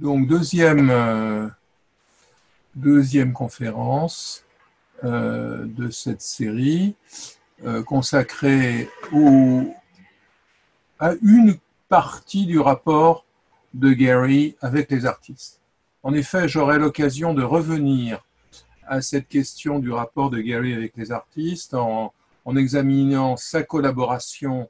Donc, deuxième conférence de cette série consacrée à une partie du rapport de Gehry avec les artistes. En effet, j'aurai l'occasion de revenir à cette question du rapport de Gehry avec les artistes en examinant sa collaboration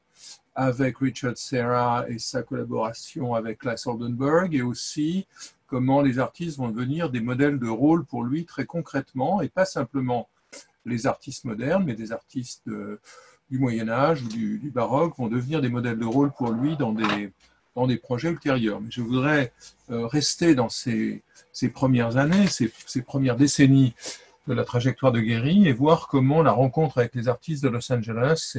avec Richard Serra et sa collaboration avec Claes Oldenburg, et aussi comment les artistes vont devenir des modèles de rôle pour lui très concrètement, et pas simplement les artistes modernes, mais des artistes du Moyen-Âge ou du baroque vont devenir des modèles de rôle pour lui dans des projets ultérieurs. Mais je voudrais rester dans ces premières années, ces premières décennies de la trajectoire de Gehry et voir comment la rencontre avec les artistes de Los Angeles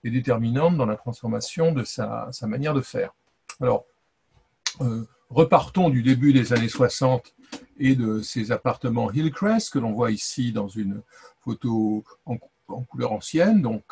est déterminante dans la transformation de sa manière de faire. Alors, repartons du début des années 60 et de ces appartements Hillcrest que l'on voit ici dans une photo en couleur ancienne, donc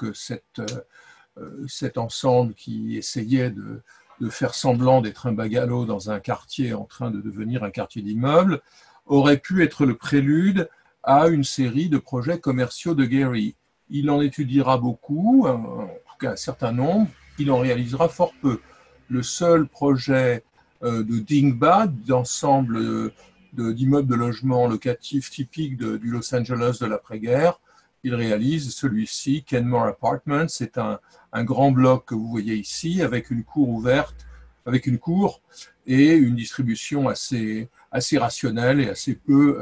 cet ensemble qui essayait de faire semblant d'être un bungalow dans un quartier en train de devenir un quartier d'immeubles, aurait pu être le prélude à une série de projets commerciaux de Gehry. Il en étudiera beaucoup, en tout cas un certain nombre, il en réalisera fort peu. Le seul projet de Dingbat, d'ensemble d'immeubles de logement locatifs typiques du Los Angeles de l'après-guerre, il réalise celui-ci, Kenmore Apartments. C'est un grand bloc que vous voyez ici, avec une cour ouverte, avec une cour et une distribution assez rationnelle et assez peu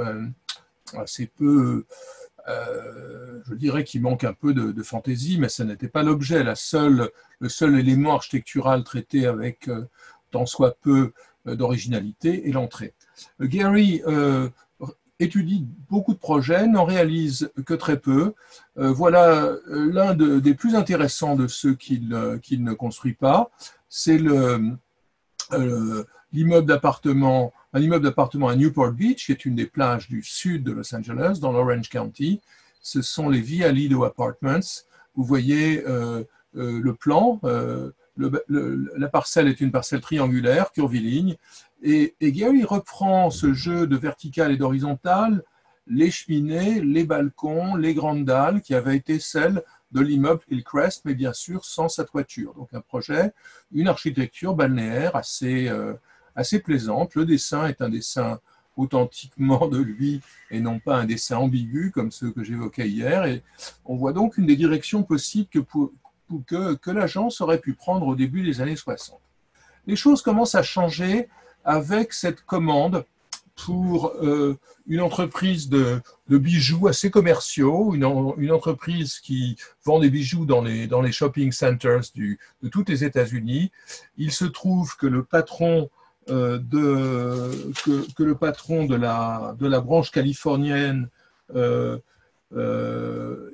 je dirais qu'il manque un peu de fantaisie, mais ce n'était pas l'objet. Le seul élément architectural traité avec tant soit peu d'originalité est l'entrée. Gehry étudie beaucoup de projets, n'en réalise que très peu. Voilà l'un des plus intéressants de ceux qu'il ne construit pas. C'est l'immeuble d'appartement, un immeuble d'appartement à Newport Beach, qui est une des plages du sud de Los Angeles, dans l'Orange County. Ce sont les Via Lido Apartments. Vous voyez le plan. La parcelle est une parcelle triangulaire, curviligne. Et Gehry reprend ce jeu de vertical et d'horizontal, les cheminées, les balcons, les grandes dalles, qui avaient été celles de l'immeuble Hillcrest, mais bien sûr sans sa toiture. Donc un projet, une architecture balnéaire assez plaisante. Le dessin est un dessin authentiquement de lui et non pas un dessin ambigu comme ceux que j'évoquais hier. Et on voit donc une des directions possibles que l'agence aurait pu prendre au début des années 60. Les choses commencent à changer avec cette commande pour une entreprise de bijoux assez commerciaux, une entreprise qui vend des bijoux dans les shopping centers de toutes les États-Unis. Il se trouve que le patron de la branche californienne est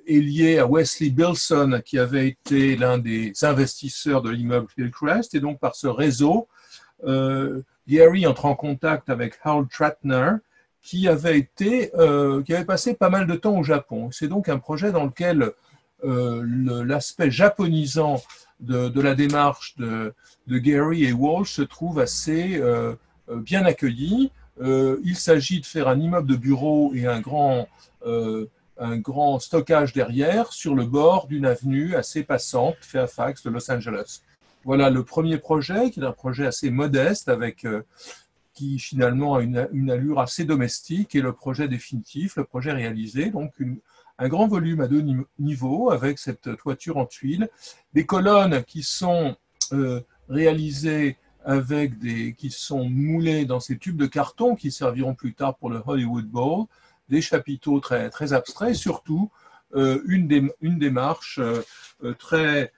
lié à Wesley Bilson, qui avait été l'un des investisseurs de l'immeuble Hillcrest, et donc par ce réseau, Gehry entre en contact avec Hal Tratner, qui avait passé pas mal de temps au Japon. C'est donc un projet dans lequel l'aspect japonisant de la démarche de Gehry et Walsh se trouve assez bien accueilli. Il s'agit de faire un immeuble de bureau et un grand stockage derrière sur le bord d'une avenue assez passante, Fairfax de Los Angeles. Voilà le premier projet, qui est un projet assez modeste, qui finalement a une allure assez domestique, et le projet définitif, le projet réalisé, donc un grand volume à 2 niveaux avec cette toiture en tuiles, des colonnes qui sont réalisées qui sont moulées dans ces tubes de carton qui serviront plus tard pour le Hollywood Bowl, des chapiteaux très, très abstraits, et surtout une démarche très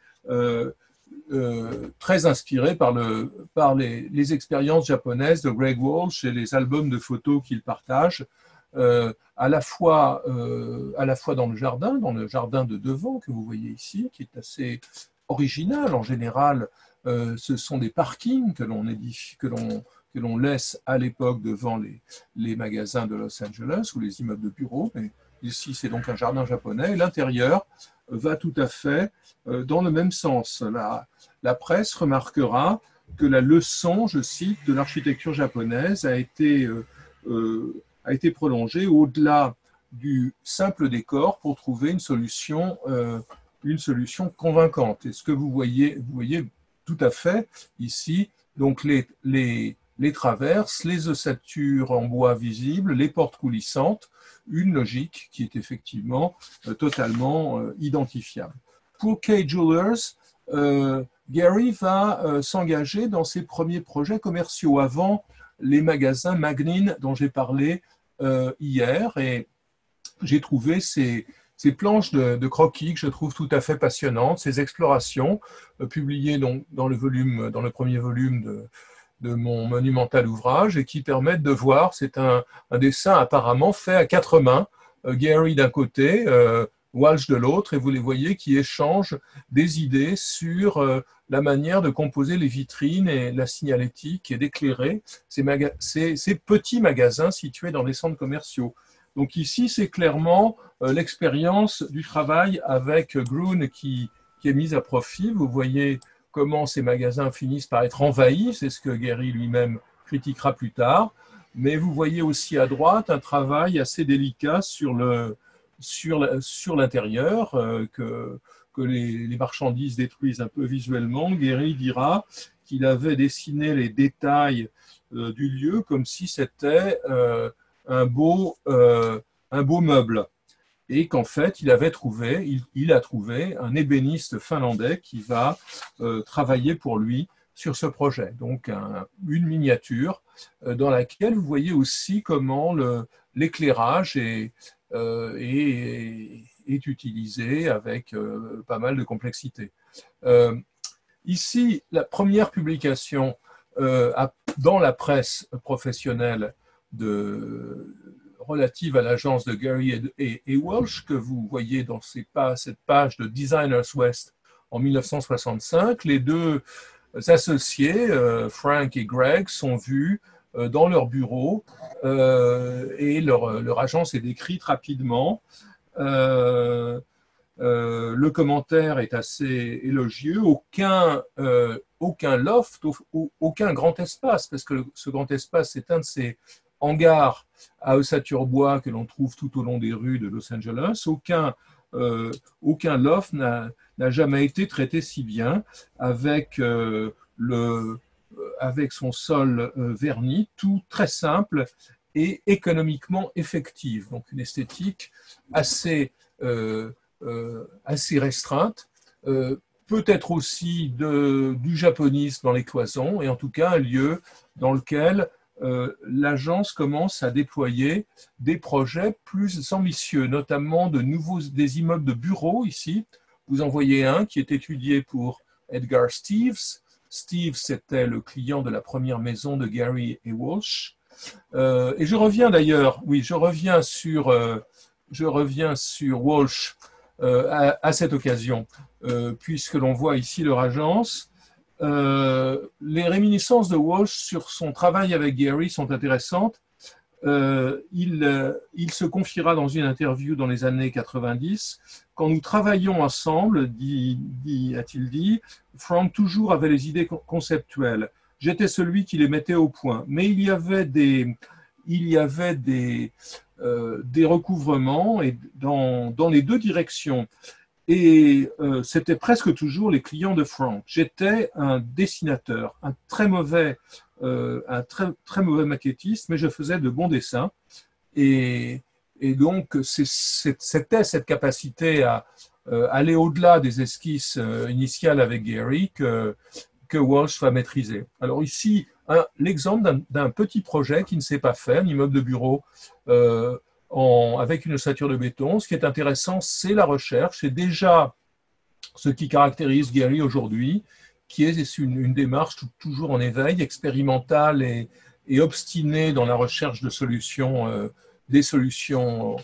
inspiré par les expériences japonaises de Greg Walsh et les albums de photos qu'il partage, à la fois dans le jardin de devant que vous voyez ici, qui est assez original. En général, ce sont des parkings que l'on laisse à l'époque devant les magasins de Los Angeles ou les immeubles de bureaux. Mais ici, c'est donc un jardin japonais. L'intérieur va tout à fait dans le même sens. La presse remarquera que la leçon, je cite, de l'architecture japonaise a été prolongée au-delà du simple décor pour trouver une solution convaincante. Et ce que vous voyez tout à fait ici, donc les traverses, les ossatures en bois visibles, les portes coulissantes, une logique qui est effectivement totalement identifiable. Pour Kay Jewelers, Gehry va s'engager dans ses premiers projets commerciaux avant les magasins Magnin dont j'ai parlé hier, et j'ai trouvé ces planches de croquis que je trouve tout à fait passionnantes, ces explorations publiées donc dans le premier volume de mon monumental ouvrage et qui permettent de voir, c'est un dessin apparemment fait à quatre mains, Gehry d'un côté, Walsh de l'autre, et vous les voyez qui échangent des idées sur la manière de composer les vitrines et la signalétique et d'éclairer ces petits magasins situés dans des centres commerciaux. Donc ici, c'est clairement l'expérience du travail avec Gruen qui est mise à profit. Vous voyez comment ces magasins finissent par être envahis, c'est ce que Gehry lui-même critiquera plus tard. Mais vous voyez aussi à droite un travail assez délicat sur l'intérieur, que les marchandises détruisent un peu visuellement. Gehry dira qu'il avait dessiné les détails du lieu comme si c'était un beau meuble, et qu'en fait il a trouvé un ébéniste finlandais qui va travailler pour lui sur ce projet. Donc une miniature dans laquelle vous voyez aussi comment l'éclairage est utilisé avec pas mal de complexité. Ici, la première publication dans la presse professionnelle relative à l'agence de Gehry et Walsh, que vous voyez dans cette page de Designers West en 1965. Les deux associés, Frank et Greg, sont vus dans leur bureau et leur agence est décrite rapidement. Le commentaire est assez élogieux. Aucun loft, aucun grand espace, parce que ce grand espace, c'est un de ces hangars à ossature bois que l'on trouve tout au long des rues de Los Angeles. Aucun loft n'a jamais été traité si bien, avec son sol verni, tout très simple et économiquement effective. Donc une esthétique assez restreinte, peut-être aussi du japonisme dans les cloisons, et en tout cas un lieu dans lequel l'agence commence à déployer des projets plus ambitieux, notamment des immeubles de bureaux ici. Vous en voyez un qui est étudié pour Edgar Steeves. Steeves, c'était le client de la première maison de Gehry et Walsh. Et je reviens sur Walsh à cette occasion, puisque l'on voit ici leur agence. Les réminiscences de Walsh sur son travail avec Gehry sont intéressantes. Il se confiera dans une interview dans les années 90. Quand nous travaillions ensemble, a-t-il dit, Frank toujours avait les idées conceptuelles. J'étais celui qui les mettait au point. Mais il y avait des recouvrements et dans les deux directions. Et c'était presque toujours les clients de Frank. J'étais un dessinateur, un très mauvais maquettiste, mais je faisais de bons dessins. Et donc, c'était cette capacité à aller au-delà des esquisses initiales avec Gehry que Walsh va maîtriser. Alors ici, l'exemple d'un petit projet qui ne s'est pas fait, un immeuble de bureau avec une ossature de béton. Ce qui est intéressant, c'est la recherche. C'est déjà ce qui caractérise Gehry aujourd'hui, qui est une démarche toujours en éveil, expérimentale et obstinée dans la recherche de solutions, des solutions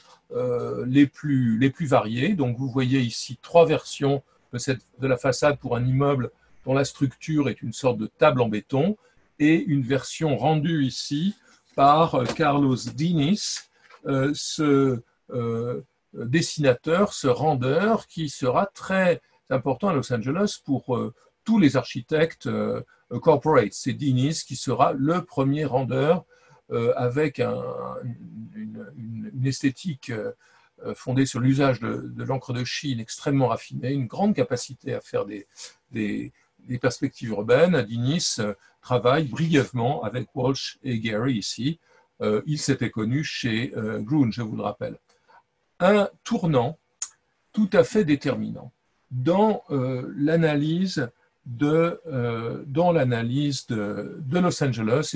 les plus variées. Donc vous voyez ici 3 versions de la façade pour un immeuble dont la structure est une sorte de table en béton, et une version rendue ici par Carlos Diniz, ce dessinateur, ce rendeur qui sera très important à Los Angeles pour tous les architectes Corporate. C'est Diniz qui sera le premier rendeur avec une esthétique fondée sur l'usage de l'encre de Chine extrêmement raffinée, une grande capacité à faire des perspectives urbaines. Diniz travaille brièvement avec Walsh et Gehry ici. Ils s'étaient connus chez Gruen, je vous le rappelle. Un tournant tout à fait déterminant dans l'analyse de Los Angeles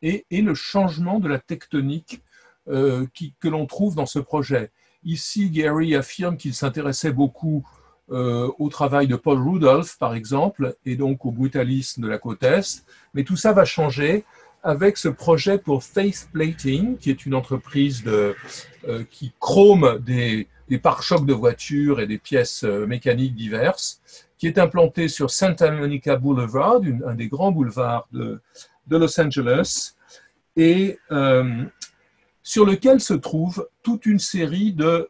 et le changement de la tectonique que l'on trouve dans ce projet. Ici, Gehry affirme qu'il s'intéressait beaucoup au travail de Paul Rudolph, par exemple, et donc au brutalisme de la côte Est, mais tout ça va changer avec ce projet pour Faith Plating, qui est une entreprise qui chrome des pare-chocs de voitures et des pièces mécaniques diverses, qui est implantée sur Santa Monica Boulevard, un des grands boulevards de Los Angeles, et sur lequel se trouve toute une série de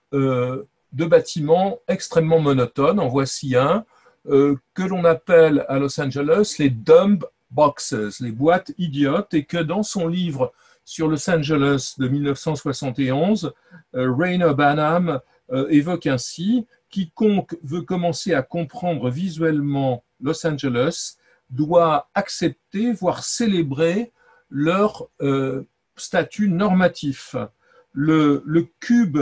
bâtiments extrêmement monotones. En voici un que l'on appelle à Los Angeles les dumb boxes, les boîtes idiotes, et que dans son livre sur Los Angeles de 1971, Rayner Banham évoque ainsi: quiconque veut commencer à comprendre visuellement Los Angeles doit accepter, voire célébrer leur statut normatif. Le cube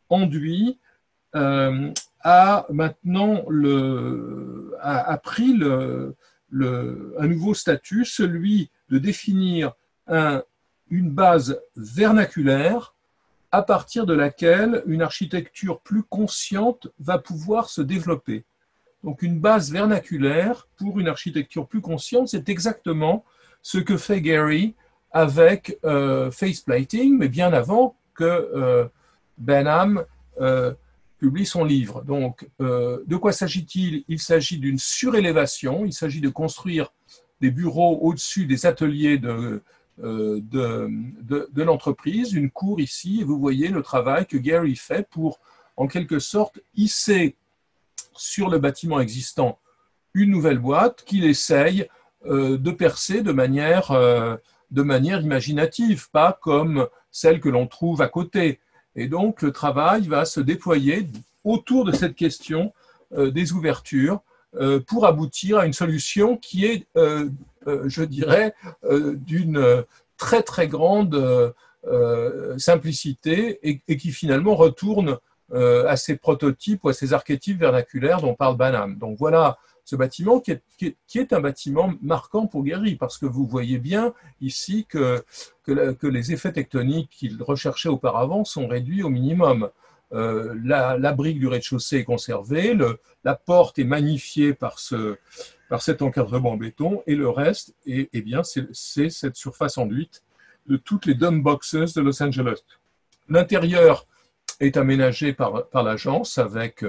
enduit a maintenant pris un nouveau statut, celui de définir une base vernaculaire à partir de laquelle une architecture plus consciente va pouvoir se développer. Donc une base vernaculaire pour une architecture plus consciente, c'est exactement ce que fait Gehry avec Face Plating, mais bien avant que Banham publie son livre. Donc, de quoi s'agit-il? Il s'agit d'une surélévation, il s'agit de construire des bureaux au-dessus des ateliers de l'entreprise, une cour ici, et vous voyez le travail que Gehry fait pour, en quelque sorte, hisser sur le bâtiment existant une nouvelle boîte qu'il essaye de percer de manière imaginative, pas comme celle que l'on trouve à côté. Et donc, le travail va se déployer autour de cette question des ouvertures pour aboutir à une solution qui est, je dirais, d'une très, très grande simplicité et qui finalement retourne à ces prototypes ou à ces archétypes vernaculaires dont parle Banham. Donc, voilà ce bâtiment qui est un bâtiment marquant pour Gehry, parce que vous voyez bien ici que les effets tectoniques qu'il recherchait auparavant sont réduits au minimum. La brique du rez-de-chaussée est conservée, la porte est magnifiée par cet encadrement en béton, et le reste, bien, c'est cette surface enduite de toutes les dumb boxes de Los Angeles. L'intérieur est aménagé par l'agence avec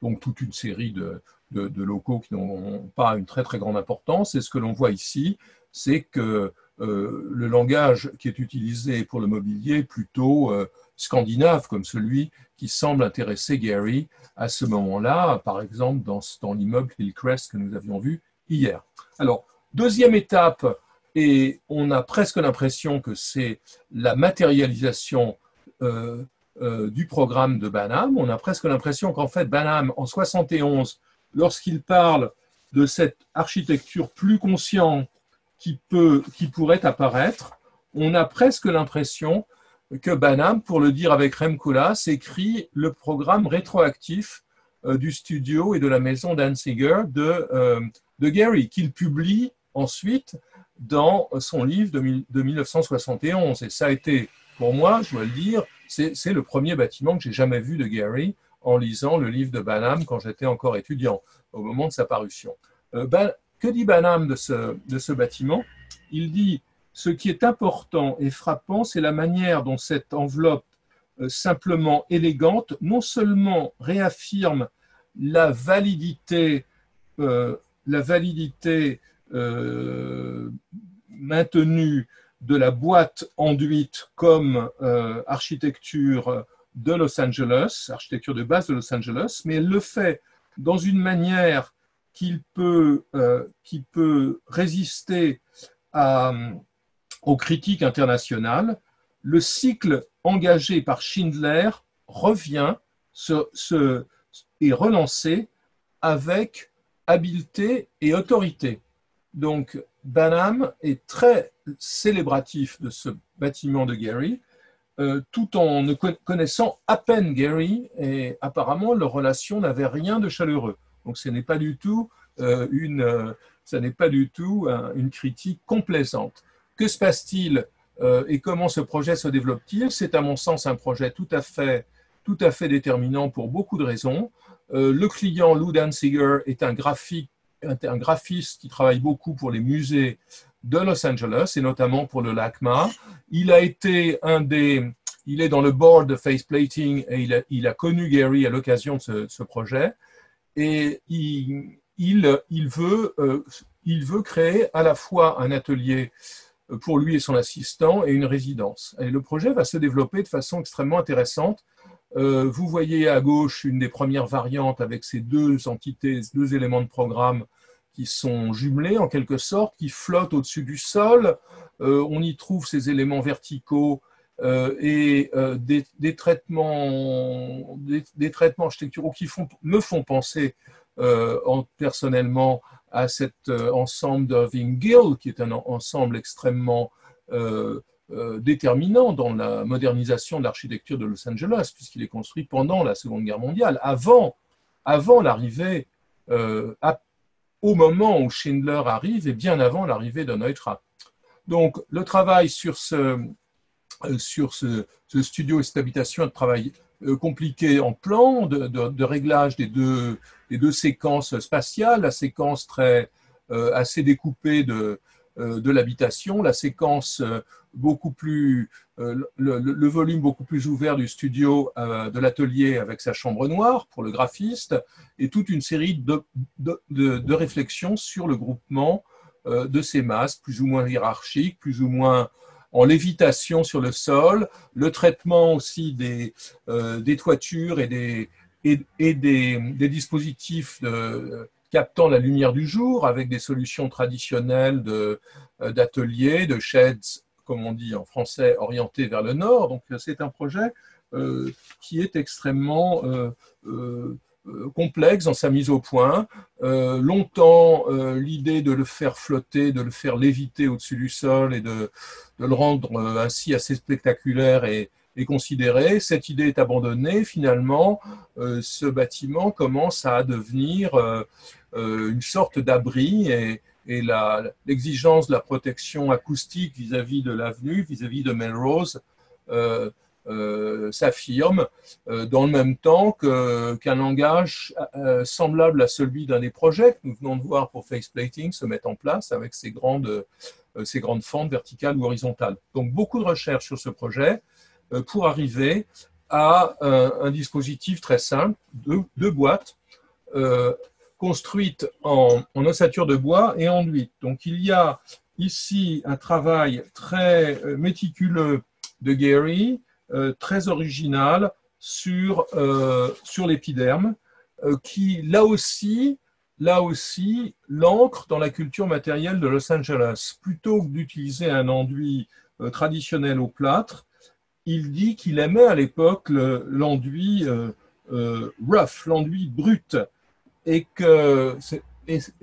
donc toute une série de locaux qui n'ont pas une très très grande importance, et ce que l'on voit ici, c'est que le langage qui est utilisé pour le mobilier est plutôt scandinave, comme celui qui semble intéresser Gehry à ce moment-là, par exemple dans l'immeuble Hillcrest que nous avions vu hier. Alors, deuxième étape, et on a presque l'impression que c'est la matérialisation du programme de Banham. On a presque l'impression qu'en fait, Banham, en 71, lorsqu'il parle de cette architecture plus consciente qui pourrait apparaître, on a presque l'impression que Banham, pour le dire avec Rem Koolhaas, écrit le programme rétroactif du studio et de la maison Danziger de Gehry, qu'il publie ensuite dans son livre de 1971. Et ça a été, pour moi, je dois le dire, c'est le premier bâtiment que j'ai jamais vu de Gehry en lisant le livre de Banham quand j'étais encore étudiant, au moment de sa parution. Que dit Banham de ce bâtiment? Il dit: ce qui est important et frappant, c'est la manière dont cette enveloppe simplement élégante non seulement réaffirme la validité maintenue de la boîte enduite comme architecture de Los Angeles, architecture de base de Los Angeles, mais elle le fait dans une manière qui peut résister aux critiques internationales. Le cycle engagé par Schindler revient est relancé avec habileté et autorité. Donc, Banham est très célébratif de ce bâtiment de Gehry, tout en ne connaissant à peine Gehry, et apparemment leur relation n'avait rien de chaleureux. Donc, ce n'est pas du tout une critique complaisante. Que se passe-t-il et comment ce projet se développe-t-il? C'est à mon sens un projet tout à fait déterminant pour beaucoup de raisons. Le client Lou Danziger est un graphiste qui travaille beaucoup pour les musées de Los Angeles et notamment pour le LACMA. Il est dans le board de Faceplating et il a connu Gehry à l'occasion de ce projet et il veut créer à la fois un atelier pour lui et son assistant et une résidence. Et le projet va se développer de façon extrêmement intéressante. Vous voyez à gauche une des premières variantes avec ces deux entités, deux éléments de programme qui sont jumelés en quelque sorte, qui flottent au-dessus du sol. On y trouve ces éléments verticaux et des traitements architecturaux qui me font penser personnellement à cet ensemble d'Irving Gill, qui est un ensemble extrêmement déterminant dans la modernisation de l'architecture de Los Angeles, puisqu'il est construit pendant la Seconde Guerre mondiale, avant l'arrivée, au moment où Schindler arrive et bien avant l'arrivée de Neutra. Donc, le travail sur ce studio et cette habitation, un travail compliqué en plan, de réglage des deux séquences spatiales, la séquence assez découpée de l'habitation, la séquence beaucoup plus, le volume beaucoup plus ouvert du studio de l'atelier avec sa chambre noire pour le graphiste, et toute une série de réflexions sur le groupement de ces masses, plus ou moins hiérarchiques, plus ou moins en lévitation sur le sol, le traitement aussi des toitures et des dispositifs captant la lumière du jour avec des solutions traditionnelles d'ateliers, de sheds, comme on dit en français, orientés vers le nord. Donc c'est un projet qui est extrêmement complexe dans sa mise au point. Longtemps, l'idée de le faire flotter, de le faire léviter au-dessus du sol et de le rendre ainsi assez spectaculaire est considérée. Cette idée est abandonnée. Finalement, ce bâtiment commence à devenir une sorte d'abri et l'exigence de la protection acoustique vis-à-vis de l'avenue, vis-à-vis de Melrose, s'affirme dans le même temps qu'un langage semblable à celui d'un des projets que nous venons de voir pour Faceplating se met en place avec ces grandes fentes verticales ou horizontales. Donc beaucoup de recherches sur ce projet pour arriver à un dispositif très simple, deux boîtes construites en ossature de bois et enduite. Donc il y a ici un travail très méticuleux de Gehry, très original sur l'épiderme, qui là aussi l'ancre dans la culture matérielle de Los Angeles. Plutôt que d'utiliser un enduit traditionnel au plâtre, il dit qu'il aimait à l'époque l'enduit rough, l'enduit brut, et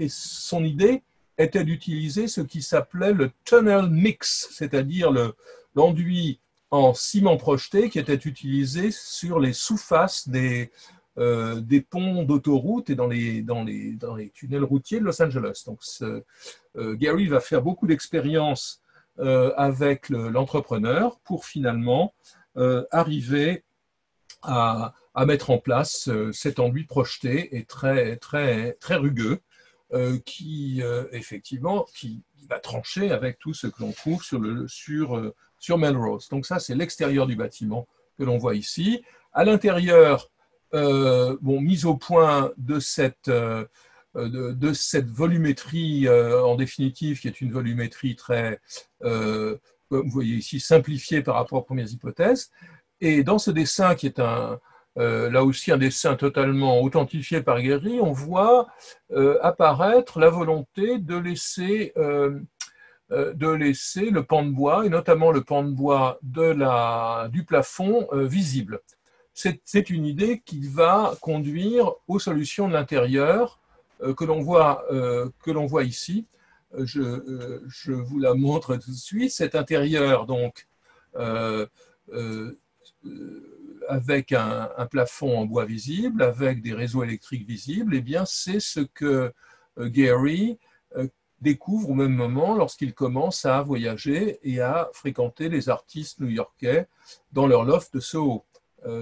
son idée était d'utiliser ce qui s'appelait le tunnel mix, c'est-à-dire l'enduit en ciment projeté qui était utilisé sur les sous-faces des ponts d'autoroute et dans les tunnels routiers de Los Angeles. Donc, Gehry va faire beaucoup d'expériences avec l'entrepreneur pour finalement arriver à mettre en place cet enduit projeté et très, très, très rugueux qui va trancher avec tout ce que l'on trouve sur Melrose. Donc ça, c'est l'extérieur du bâtiment que l'on voit ici. À l'intérieur, mise au point de cette volumétrie en définitive, qui est une volumétrie très, comme vous voyez ici, simplifiée par rapport aux premières hypothèses. Et dans ce dessin, qui est un là aussi un dessin totalement authentifié par Gehry, on voit apparaître la volonté de laisser le pan de bois, et notamment le pan de bois du plafond visible. C'est une idée qui va conduire aux solutions de l'intérieur que l'on voit ici. Je vous la montre tout de suite. Cet intérieur, donc, avec un plafond en bois visible, avec des réseaux électriques visibles, eh bien, c'est ce que Gehry découvre au même moment lorsqu'il commence à voyager et à fréquenter les artistes new-yorkais dans leur loft de Soho.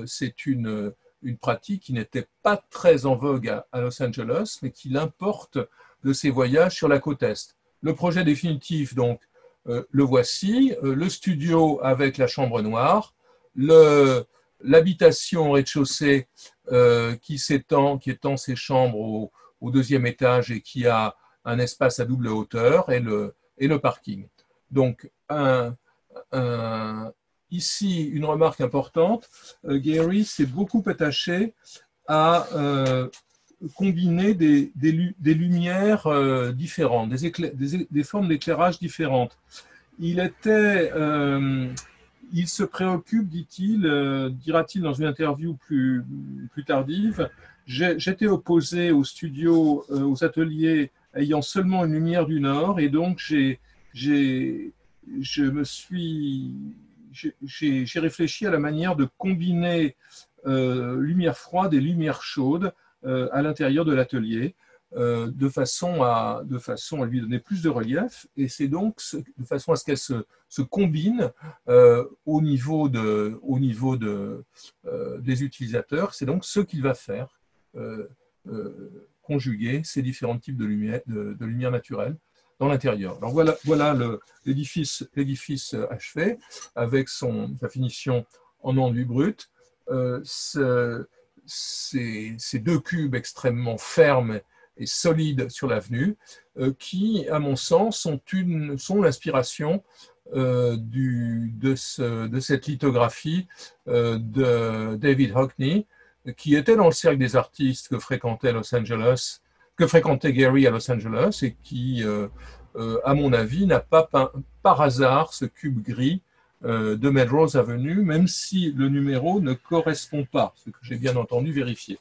C'est une pratique qui n'était pas très en vogue à Los Angeles, mais qui l'importe de ses voyages sur la côte Est. Le projet définitif, donc, le voici, le studio avec la chambre noire, l'habitation au rez-de-chaussée qui étend ses chambres au deuxième étage et qui a un espace à double hauteur et le parking. Donc, ici, une remarque importante, Gehry s'est beaucoup attaché à combiner des lumières différentes, des formes d'éclairage différentes. Il se préoccupe, dira-t-il dans une interview plus tardive, j'étais opposé au studio, aux ateliers ayant seulement une lumière du nord, et donc j'ai réfléchi à la manière de combiner lumière froide et lumière chaude à l'intérieur de l'atelier, de façon à lui donner plus de relief, et c'est donc de façon à ce qu'elle se combine au niveau des utilisateurs. C'est donc ce qu'il va faire, conjuguer ces différents types de lumière naturelle dans l'intérieur. Alors voilà l'édifice achevé avec sa finition en enduit brut. Ces deux cubes extrêmement fermes et solides sur l'avenue qui, à mon sens, sont l'inspiration de cette lithographie de David Hockney, qui était dans le cercle des artistes que fréquentait Gehry à Los Angeles, et qui, à mon avis, n'a pas peint par hasard ce cube gris de Melrose Avenue, même si le numéro ne correspond pas, ce que j'ai bien entendu vérifier.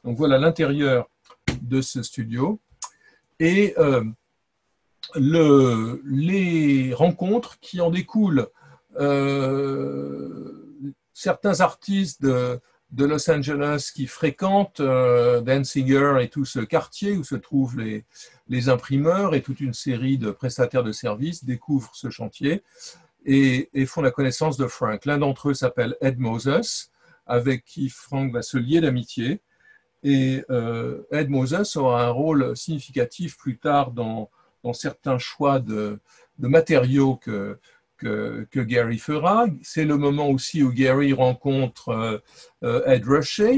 Donc voilà l'intérieur de ce studio. Et les rencontres qui en découlent. Certains artistes de Los Angeles qui fréquentent Danziger et tout ce quartier où se trouvent les imprimeurs et toute une série de prestataires de services découvrent ce chantier et font la connaissance de Frank. L'un d'entre eux s'appelle Ed Moses, avec qui Frank va se lier d'amitié. Et Ed Moses aura un rôle significatif plus tard dans certains choix de matériaux que Gehry fera. C'est le moment aussi où Gehry rencontre Ed Ruscha,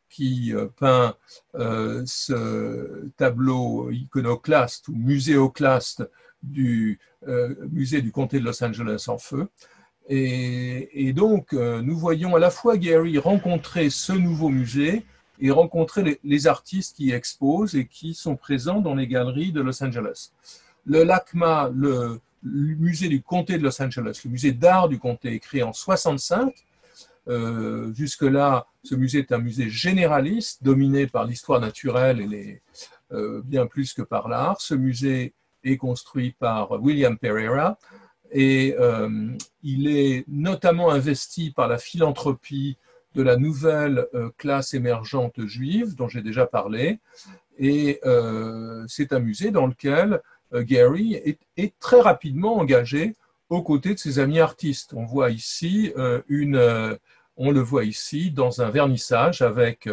qui peint ce tableau iconoclaste ou muséoclaste du musée du comté de Los Angeles en feu. Et donc, nous voyons à la fois Gehry rencontrer ce nouveau musée et rencontrer les artistes qui y exposent et qui sont présents dans les galeries de Los Angeles. Le LACMA, le musée du comté de Los Angeles, le musée d'art du comté, est créé en 1965. Jusque-là, ce musée est un musée généraliste, dominé par l'histoire naturelle et bien plus que par l'art. Ce musée est construit par William Pereira et il est notamment investi par la philanthropie de la nouvelle classe émergente juive dont j'ai déjà parlé. Et c'est un musée dans lequel Gehry est très rapidement engagé aux côtés de ses amis artistes. On voit ici on le voit ici dans un vernissage avec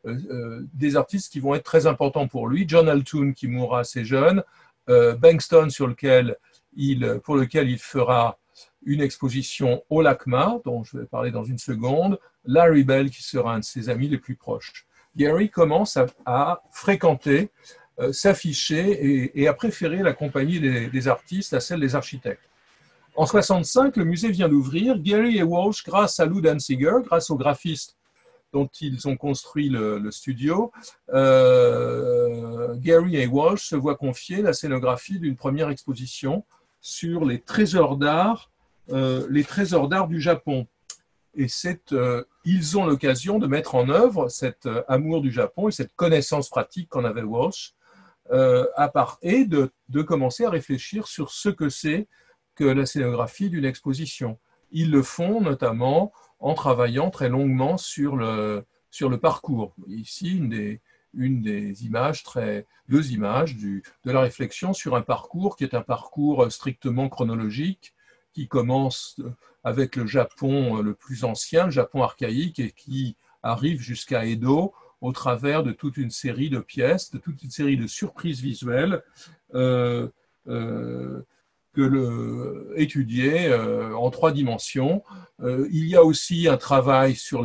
des artistes qui vont être très importants pour lui. John Altoon qui mourra assez jeune, Bankston pour lequel il fera une exposition au LACMA, dont je vais parler dans une seconde, Larry Bell qui sera un de ses amis les plus proches. Gehry commence à fréquenter, s'afficher et à préférer la compagnie des artistes à celle des architectes. En 65, le musée vient d'ouvrir. Gehry et Walsh, grâce à Lou Danziger, grâce aux graphistes dont ils ont construit le studio, Gehry et Walsh se voient confier la scénographie d'une première exposition sur les trésors d'art du Japon. Et ils ont l'occasion de mettre en œuvre cet amour du Japon et cette connaissance pratique qu'en avait Walsh, et de commencer à réfléchir sur ce que c'est que la scénographie d'une exposition. Ils le font notamment en travaillant très longuement sur le parcours. Ici, une des images, deux images de la réflexion sur un parcours qui est un parcours strictement chronologique, qui commence avec le Japon le plus ancien, le Japon archaïque, et qui arrive jusqu'à Edo au travers de toute une série de pièces, de toute une série de surprises visuelles étudiées en 3 dimensions. Il y a aussi un travail sur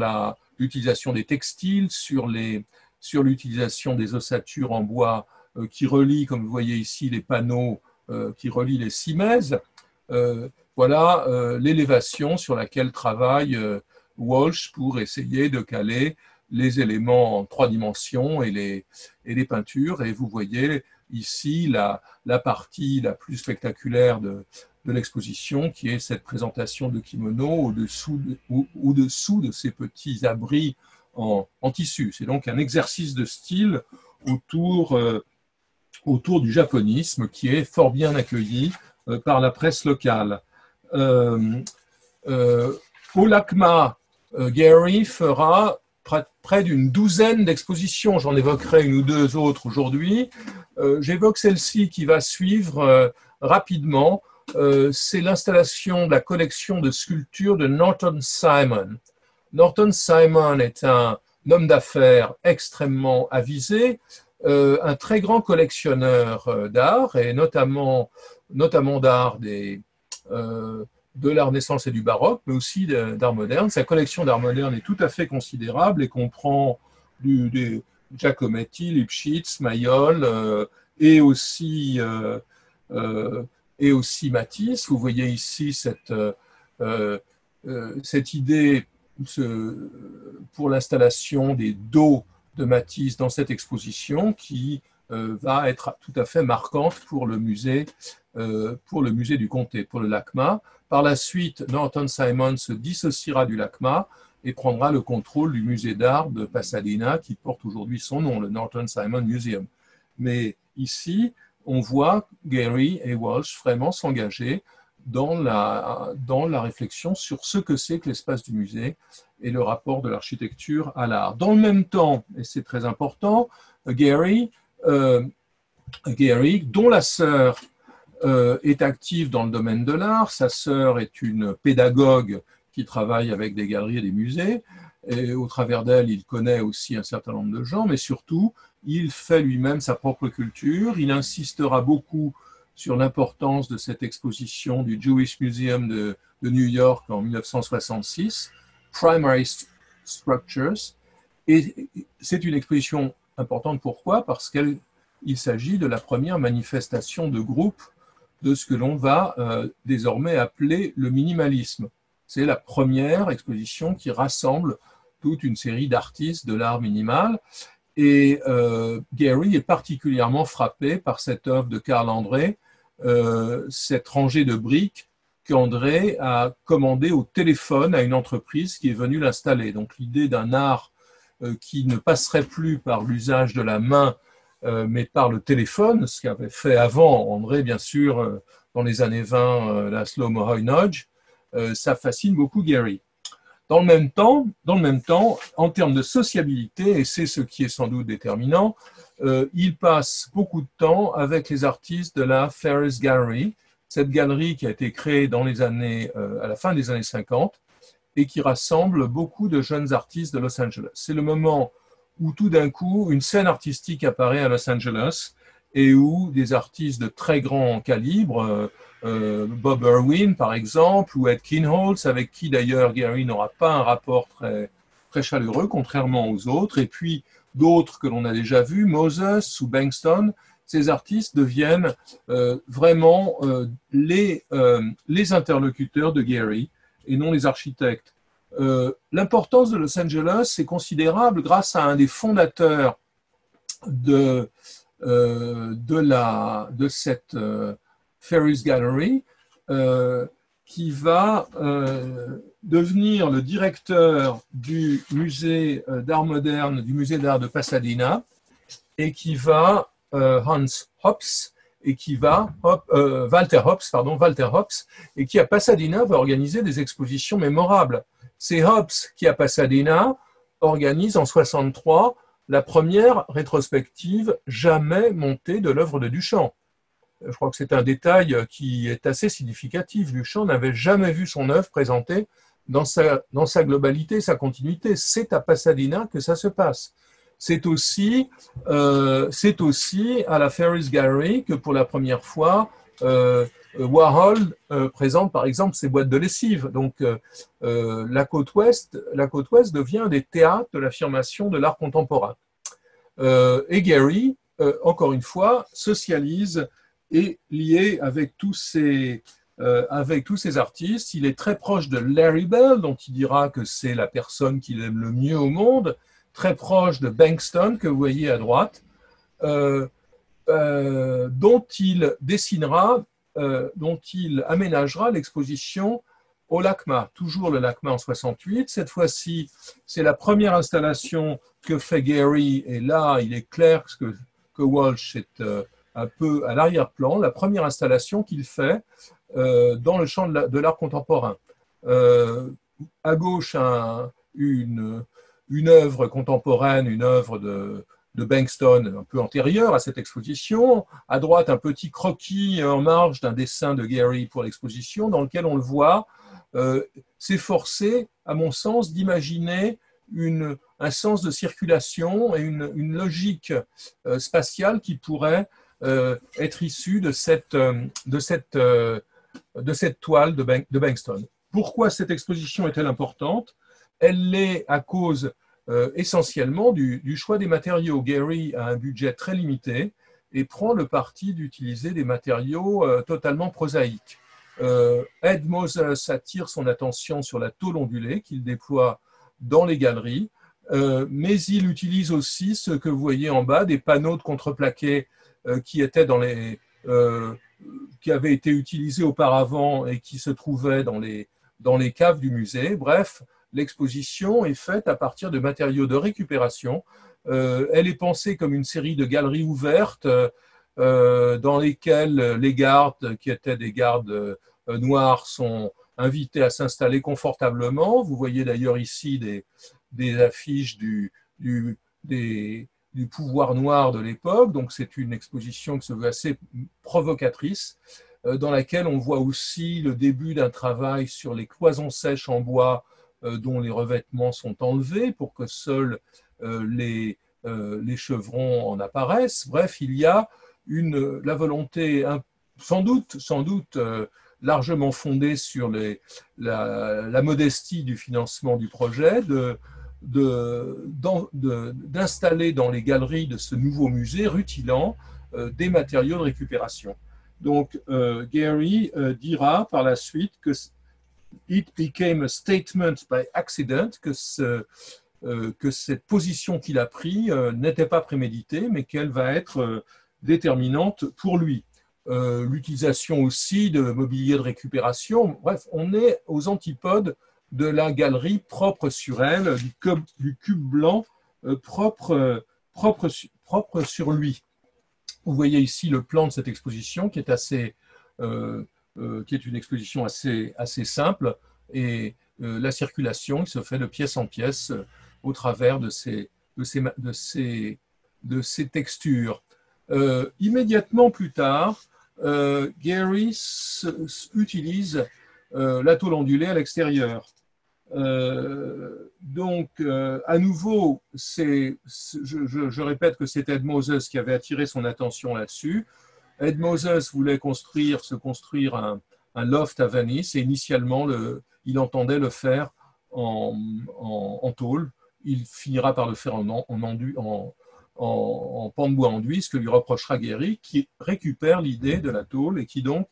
l'utilisation des textiles, sur l'utilisation des ossatures en bois qui relient, comme vous voyez ici, les panneaux qui relient les simèses. Voilà l'élévation sur laquelle travaille Walsh pour essayer de caler les éléments en 3 dimensions et les peintures. Et vous voyez ici la partie la plus spectaculaire de l'exposition, qui est cette présentation de kimono au-dessous de ces petits abris en tissu. C'est donc un exercice de style autour du japonisme qui est fort bien accueilli par la presse locale. Au LACMA, Gehry fera près d'une douzaine d'expositions. J'en évoquerai une ou deux autres aujourd'hui. J'évoque celle-ci qui va suivre rapidement. C'est l'installation de la collection de sculptures de Norton Simon. Norton Simon est un homme d'affaires extrêmement avisé, un très grand collectionneur d'art, et notamment d'art de la Renaissance et du baroque, mais aussi d'art moderne. Sa collection d'art moderne est tout à fait considérable et comprend des Giacometti, Lipchitz, Mayol et aussi Matisse. Vous voyez ici cette idée pour l'installation des dos de Matisse dans cette exposition qui va être tout à fait marquante pour le musée du Comté, pour le LACMA. Par la suite, Norton Simon se dissociera du LACMA et prendra le contrôle du musée d'art de Pasadena qui porte aujourd'hui son nom, le Norton Simon Museum. Mais ici, on voit Gehry et Walsh vraiment s'engager dans la réflexion sur ce que c'est que l'espace du musée et le rapport de l'architecture à l'art. Dans le même temps, et c'est très important, Gehry, dont la sœur est active dans le domaine de l'art. Sa sœur est une pédagogue qui travaille avec des galeries et des musées. Et au travers d'elle, il connaît aussi un certain nombre de gens, mais surtout, il fait lui-même sa propre culture. Il insistera beaucoup sur l'importance de cette exposition du Jewish Museum de New York en 1966, Primary Structures. Et c'est une exposition importante. Pourquoi? Parce qu'il s'agit de la première manifestation de groupe de ce que l'on va désormais appeler le minimalisme. C'est la première exposition qui rassemble toute une série d'artistes de l'art minimal. Et Gehry est particulièrement frappé par cette œuvre de Karl André, cette rangée de briques qu'André a commandée au téléphone à une entreprise qui est venue l'installer. Donc l'idée d'un art qui ne passerait plus par l'usage de la main, mais par le téléphone, ce qu'avait fait avant André, bien sûr, dans les années 20, Laszlo Moholy-Nagy, ça fascine beaucoup Gehry. Dans le même temps, en termes de sociabilité, et c'est ce qui est sans doute déterminant, il passe beaucoup de temps avec les artistes de la Ferris Gallery, cette galerie qui a été créée à la fin des années 50 et qui rassemble beaucoup de jeunes artistes de Los Angeles. C'est le moment où tout d'un coup, une scène artistique apparaît à Los Angeles et où des artistes de très grand calibre, Bob Irwin par exemple, ou Ed Kienholz, avec qui d'ailleurs Gehry n'aura pas un rapport très, très chaleureux, contrairement aux autres, et puis d'autres que l'on a déjà vus, Moses ou Bankston, ces artistes deviennent vraiment les interlocuteurs de Gehry et non les architectes. L'importance de Los Angeles est considérable grâce à un des fondateurs de cette Ferris Gallery, qui va devenir le directeur du musée d'art moderne, du musée d'art de Pasadena, et qui va, Walter Hopps, et qui à Pasadena va organiser des expositions mémorables. C'est Hopps qui à Pasadena organise en 1963 la première rétrospective jamais montée de l'œuvre de Duchamp. Je crois que c'est un détail qui est assez significatif. Duchamp n'avait jamais vu son œuvre présentée dans sa globalité, sa continuité. C'est à Pasadena que ça se passe. C'est aussi à la Ferris Gallery que pour la première fois, Warhol présente par exemple ses boîtes de lessive. Donc la côte ouest devient un des théâtres de l'affirmation de l'art contemporain. Et Gehry, encore une fois, socialise et lié avec tous ces artistes. Il est très proche de Larry Bell, dont il dira que c'est la personne qu'il aime le mieux au monde, très proche de Bankston, que vous voyez à droite, dont il dessinera, dont il aménagera l'exposition au LACMA, toujours le LACMA en 68. Cette fois-ci, c'est la première installation que fait Gehry, et là, il est clair que Walsh est un peu à l'arrière-plan, la première installation qu'il fait dans le champ de l'art contemporain. À gauche, une œuvre contemporaine, une œuvre de Bankston un peu antérieure à cette exposition. À droite, un petit croquis en marge d'un dessin de Gehry pour l'exposition, dans lequel on le voit s'efforcer, à mon sens, d'imaginer un sens de circulation et une logique spatiale qui pourrait être issue de cette toile de Bankston. Pourquoi cette exposition est-elle importante? Elle l'est à cause essentiellement du choix des matériaux. Gehry a un budget très limité et prend le parti d'utiliser des matériaux totalement prosaïques. Ed Moses attire son attention sur la tôle ondulée qu'il déploie dans les galeries, mais il utilise aussi ce que vous voyez en bas, des panneaux de contreplaqué qui avaient été utilisés auparavant et qui se trouvaient dans les caves du musée. Bref, l'exposition est faite à partir de matériaux de récupération. Elle est pensée comme une série de galeries ouvertes dans lesquelles les gardes, qui étaient des gardes noirs, sont invités à s'installer confortablement. Vous voyez d'ailleurs ici des affiches du pouvoir noir de l'époque. Donc c'est une exposition qui se veut assez provocatrice, dans laquelle on voit aussi le début d'un travail sur les cloisons sèches en bois dont les revêtements sont enlevés pour que seuls les chevrons en apparaissent. Bref, il y a la volonté sans doute largement fondée sur la modestie du financement du projet, d'installer dans les galeries de ce nouveau musée rutilant des matériaux de récupération. Donc, Gehry dira par la suite que it became a statement by accident, que cette position qu'il a prise n'était pas préméditée, mais qu'elle va être déterminante pour lui. L'utilisation aussi de mobilier de récupération. Bref, on est aux antipodes de la galerie propre sur elle, du cube blanc propre sur lui. Vous voyez ici le plan de cette exposition qui est une exposition assez simple, et la circulation qui se fait de pièce en pièce au travers de ces textures. Immédiatement plus tard, Gehry utilise la tôle ondulée à l'extérieur. Donc, à nouveau, je répète que c'est Ed Moses qui avait attiré son attention là-dessus. Ed Moses voulait se construire un loft à Venice, et initialement, il entendait le faire en tôle. Il finira par le faire en en pan de bois enduit, ce que lui reprochera Gehry, qui récupère l'idée de la tôle et qui donc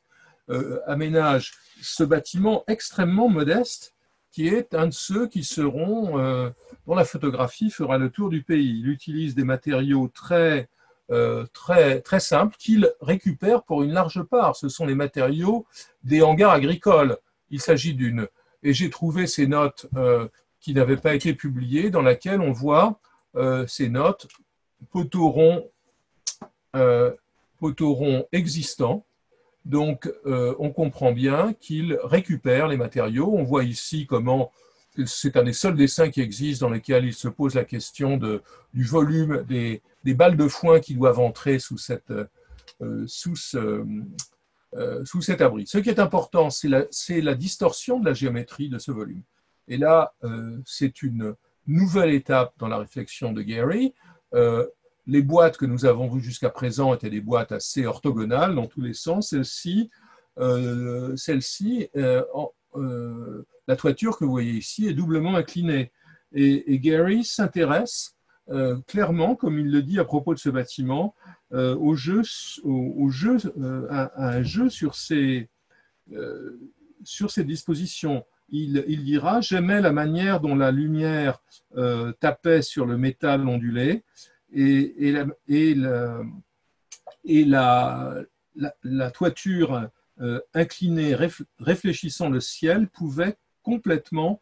aménage ce bâtiment extrêmement modeste, qui est un de ceux qui seront, dont la photographie fera le tour du pays. Il utilise des matériaux très simples qu'il récupère pour une large part. Ce sont les matériaux des hangars agricoles. Il s'agit d'une... Et j'ai trouvé ces notes qui n'avaient pas été publiées, dans laquelle on voit ces notes poteaux ronds existants. Donc, on comprend bien qu'il récupère les matériaux. On voit ici comment c'est un des seuls dessins qui existent dans lesquels il se pose la question du volume des balles de foin qui doivent entrer sous cet abri. Ce qui est important, c'est la distorsion de la géométrie de ce volume. Et là, c'est une nouvelle étape dans la réflexion de Gehry. Les boîtes que nous avons vues jusqu'à présent étaient des boîtes assez orthogonales dans tous les sens. La toiture que vous voyez ici est doublement inclinée. Et Gehry s'intéresse clairement, comme il le dit à propos de ce bâtiment, à un jeu sur ces dispositions. Il dira « J'aimais la manière dont la lumière tapait sur le métal ondulé et la toiture inclinée réfléchissant le ciel pouvait complètement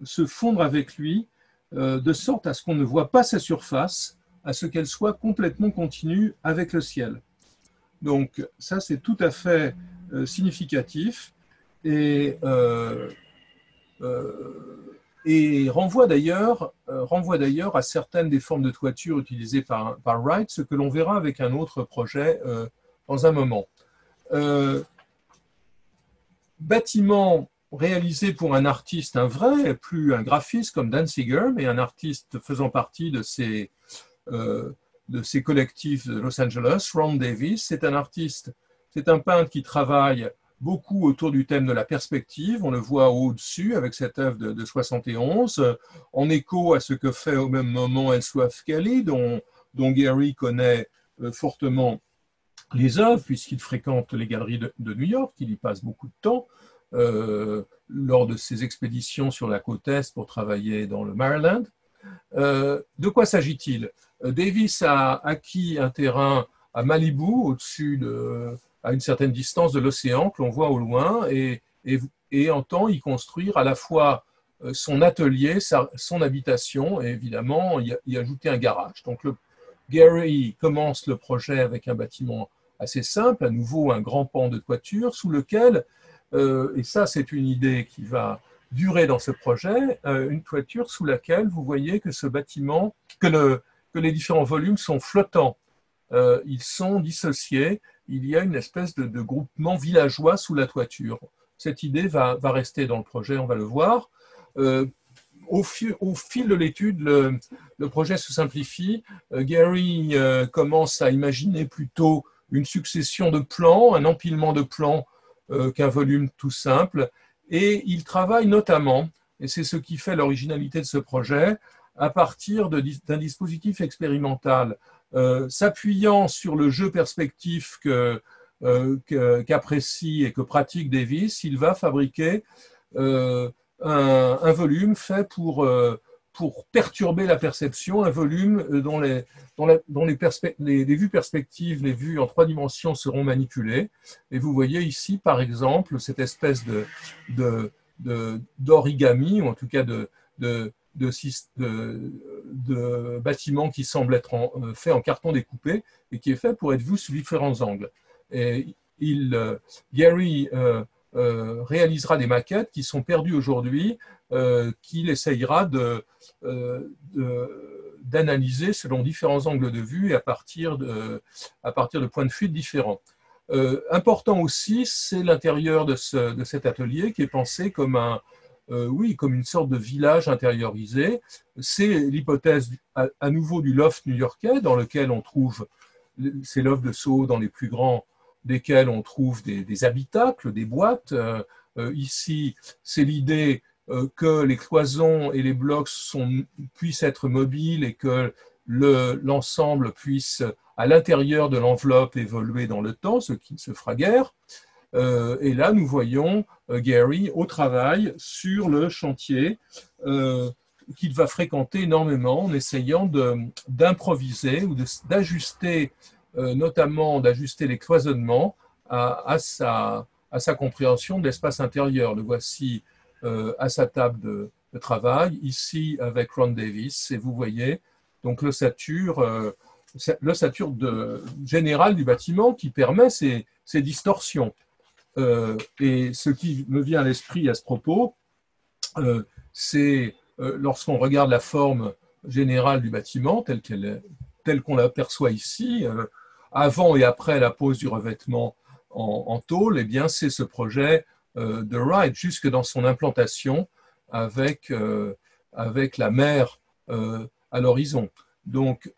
se fondre avec lui de sorte à ce qu'on ne voit pas sa surface, à ce qu'elle soit complètement continue avec le ciel. » Donc ça, c'est tout à fait significatif et renvoie d'ailleurs à certaines des formes de toiture utilisées par Wright, ce que l'on verra avec un autre projet dans un moment. Bâtiment réalisé pour un artiste, un vrai, plus un graphiste comme Danziger, mais un artiste faisant partie de ces collectifs de Los Angeles. Ron Davis, c'est un artiste, c'est un peintre qui travaille beaucoup autour du thème de la perspective. On le voit au-dessus avec cette œuvre de 71, en écho à ce que fait au même moment Ellsworth Kelly, dont Gehry connaît fortement les œuvres, puisqu'il fréquente les galeries de New York, il y passe beaucoup de temps lors de ses expéditions sur la côte Est pour travailler dans le Maryland. De quoi s'agit-il? Davis a acquis un terrain à Malibu, au-dessus à une certaine distance de l'océan que l'on voit au loin, et entend y construire à la fois son atelier, son habitation, et évidemment y ajouter un garage. Donc Gehry commence le projet avec un bâtiment assez simple, à nouveau un grand pan de toiture, sous lequel, et ça c'est une idée qui va durer dans ce projet, une toiture sous laquelle vous voyez que ce bâtiment, que les différents volumes sont flottants. Ils sont dissociés, il y a une espèce de groupement villageois sous la toiture. Cette idée va rester dans le projet, on va le voir. Au fil de l'étude, le projet se simplifie. Gehry commence à imaginer plutôt une succession de plans, un empilement de plans qu'un volume tout simple. Et il travaille notamment, et c'est ce qui fait l'originalité de ce projet, à partir d'un dispositif expérimental. S'appuyant sur le jeu perspectif qu'apprécie et que pratique Davis, il va fabriquer un volume fait pour perturber la perception, un volume dont les vues perspectives, les vues en 3 dimensions seront manipulées. Et vous voyez ici, par exemple, cette espèce d'origami, ou en tout cas de bâtiment qui semble être fait en carton découpé et qui est fait pour être vu sous différents angles. Et Gehry réalisera des maquettes qui sont perdues aujourd'hui, qu'il essayera d'analyser selon différents angles de vue et à partir de points de fuite différents. Important aussi, c'est l'intérieur de cet atelier qui est pensé comme comme une sorte de village intériorisé. C'est l'hypothèse à nouveau du loft new-yorkais dans lequel on trouve, ces lofts de Soho dans les plus grands desquels on trouve des habitacles, des boîtes. Ici, c'est l'idée que les cloisons et les blocs puissent être mobiles et que l'ensemble puisse, à l'intérieur de l'enveloppe, évoluer dans le temps, ce qui ne se fera guère. Et là, nous voyons Gary au travail sur le chantier qu'il va fréquenter énormément en essayant d'improviser ou d'ajuster, notamment d'ajuster les cloisonnements à sa compréhension de l'espace intérieur. Le voici à sa table de travail, ici avec Ron Davis, et vous voyez donc l'ossature générale du bâtiment qui permet ces distorsions. Et ce qui me vient à l'esprit à ce propos, c'est lorsqu'on regarde la forme générale du bâtiment telle qu'on l'aperçoit ici, avant et après la pose du revêtement en tôle, eh bien c'est ce projet de Wright jusque dans son implantation avec la mer à l'horizon. Donc,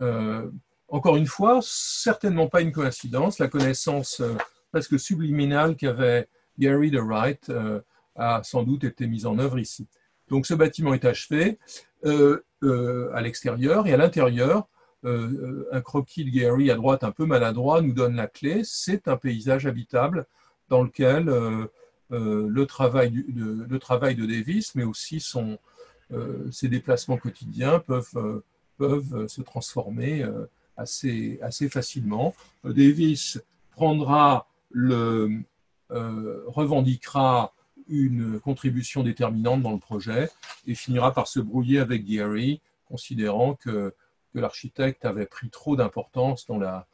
encore une fois, certainement pas une coïncidence, la connaissance presque subliminale qu'avait Gary de Wright a sans doute été mise en œuvre ici. Donc ce bâtiment est achevé à l'extérieur et à l'intérieur, un croquis de Gary à droite un peu maladroit nous donne la clé. C'est un paysage habitable dans lequel le travail de Davis, mais aussi ses déplacements quotidiens peuvent se transformer assez facilement. Davis revendiquera une contribution déterminante dans le projet et finira par se brouiller avec Gary, considérant que l'architecte avait pris trop d'importance dans la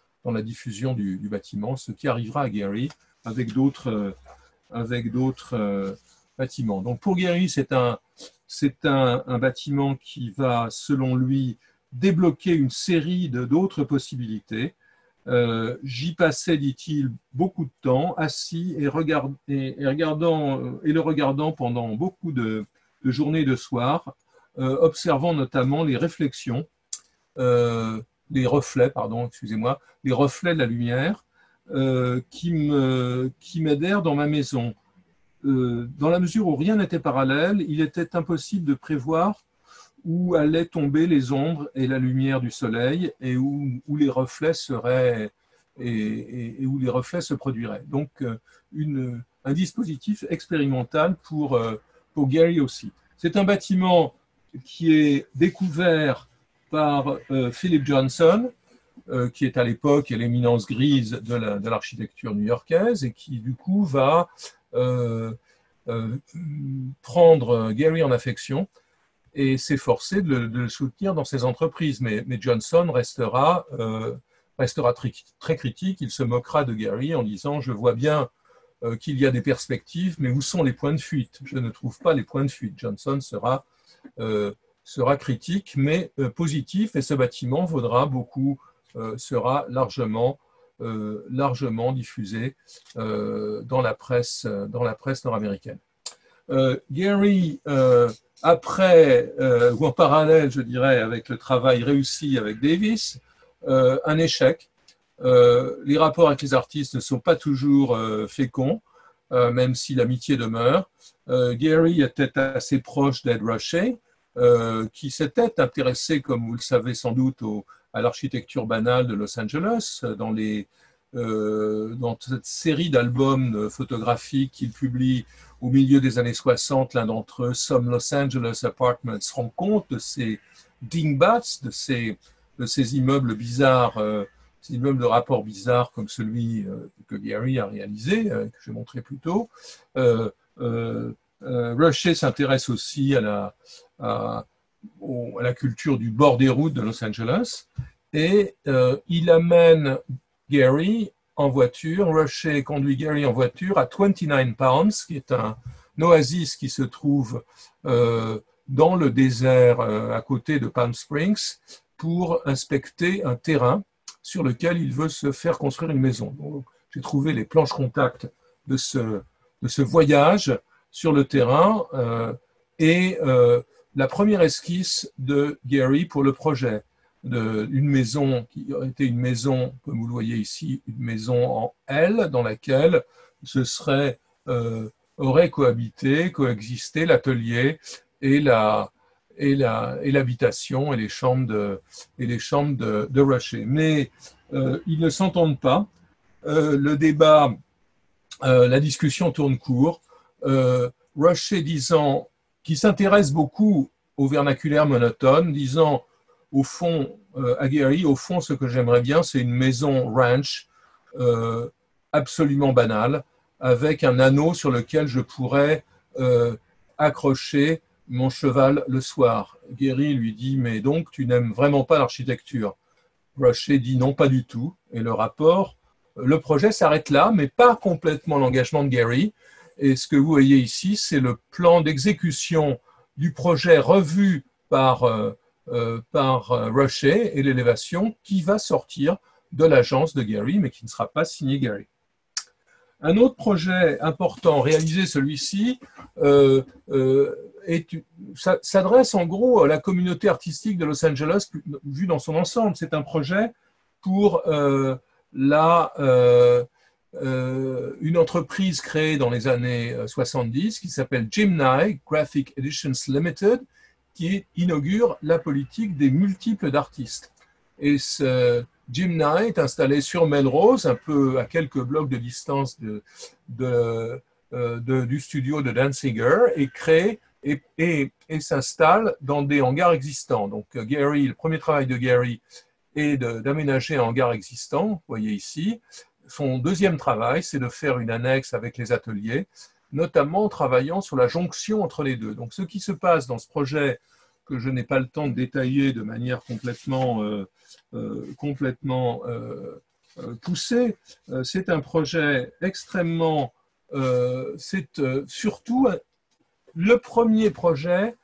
diffusion du bâtiment, ce qui arrivera à Gary avec d'autres bâtiments. Donc pour Gary, c'est un bâtiment qui va, selon lui, débloquer une série d'autres possibilités. J'y passais, dit-il, beaucoup de temps, assis et le regardant pendant beaucoup de journées et de soirs, observant notamment les réflexions, les reflets de la lumière qui m'aidèrent dans ma maison. Dans la mesure où rien n'était parallèle, il était impossible de prévoir où allaient tomber les ombres et la lumière du soleil et où les reflets seraient et où les reflets se produiraient. Donc, un dispositif expérimental pour Gary aussi. C'est un bâtiment qui est découvert par Philip Johnson, qui est à l'époque l'éminence grise de l'architecture new-yorkaise et qui, du coup, va prendre Gary en affection et s'efforcer de le soutenir dans ses entreprises. Mais Johnson restera très critique. Il se moquera de Gary en disant « Je vois bien qu'il y a des perspectives, mais où sont les points de fuite? Je ne trouve pas les points de fuite. » Johnson sera critique, mais positif, et ce bâtiment sera largement diffusé dans la presse nord-américaine. Gary, après, ou en parallèle, je dirais, avec le travail réussi avec Davis, un échec. Les rapports avec les artistes ne sont pas toujours féconds, même si l'amitié demeure. Gary était assez proche d'Ed Ruscha, qui s'était intéressé, comme vous le savez sans doute, à l'architecture banale de Los Angeles, dans cette série d'albums photographiques qu'il publie au milieu des années 60, l'un d'entre eux, Some Los Angeles Apartments, rend compte de ces dingbats, de ces immeubles bizarres, ces immeubles de rapport bizarres comme celui que Gary a réalisé, que j'ai montré plus tôt. Ruscha s'intéresse aussi à la culture du bord des routes de Los Angeles et il amène Gary en voiture. Ruscha conduit Gary en voiture à 29 Palms, qui est un oasis qui se trouve dans le désert à côté de Palm Springs pour inspecter un terrain sur lequel il veut se faire construire une maison. J'ai trouvé les planches contact de ce voyage sur le terrain et la première esquisse de Gary pour le projet d'une maison qui aurait été une maison, comme vous le voyez ici, une maison en L dans laquelle aurait coexisté l'atelier et la et l'habitation et les chambres de Rushdie. Mais ils ne s'entendent pas. Le débat, la discussion tourne court. Rushdie disant, qui s'intéresse beaucoup au vernaculaire monotone, disant au fond, à Gary, au fond, ce que j'aimerais bien, c'est une maison ranch absolument banale, avec un anneau sur lequel je pourrais accrocher mon cheval le soir. Gary lui dit, mais donc tu n'aimes vraiment pas l'architecture? Rushdie dit non, pas du tout. Et le projet s'arrête là, mais pas complètement l'engagement de Gary. Et ce que vous voyez ici, c'est le plan d'exécution du projet revu par Rushdie et l'élévation qui va sortir de l'agence de Gary, mais qui ne sera pas signé Gary. Un autre projet important réalisé, celui-ci, s'adresse en gros à la communauté artistique de Los Angeles vue dans son ensemble. C'est un projet pour une entreprise créée dans les années 70 qui s'appelle Jim Nye Graphic Editions Limited, qui inaugure la politique des multiples d'artistes. Et Jim Nye est installé sur Melrose, un peu à quelques blocs de distance du studio de Danziger, et crée et s'installe dans des hangars existants. Donc Gary, le premier travail de Gary est d'aménager un hangar existant, vous voyez ici. Son deuxième travail, c'est de faire une annexe avec les ateliers, notamment en travaillant sur la jonction entre les deux. Donc ce qui se passe dans ce projet, que je n'ai pas le temps de détailler de manière complètement poussée, c'est un projet extrêmement... c'est surtout le premier projet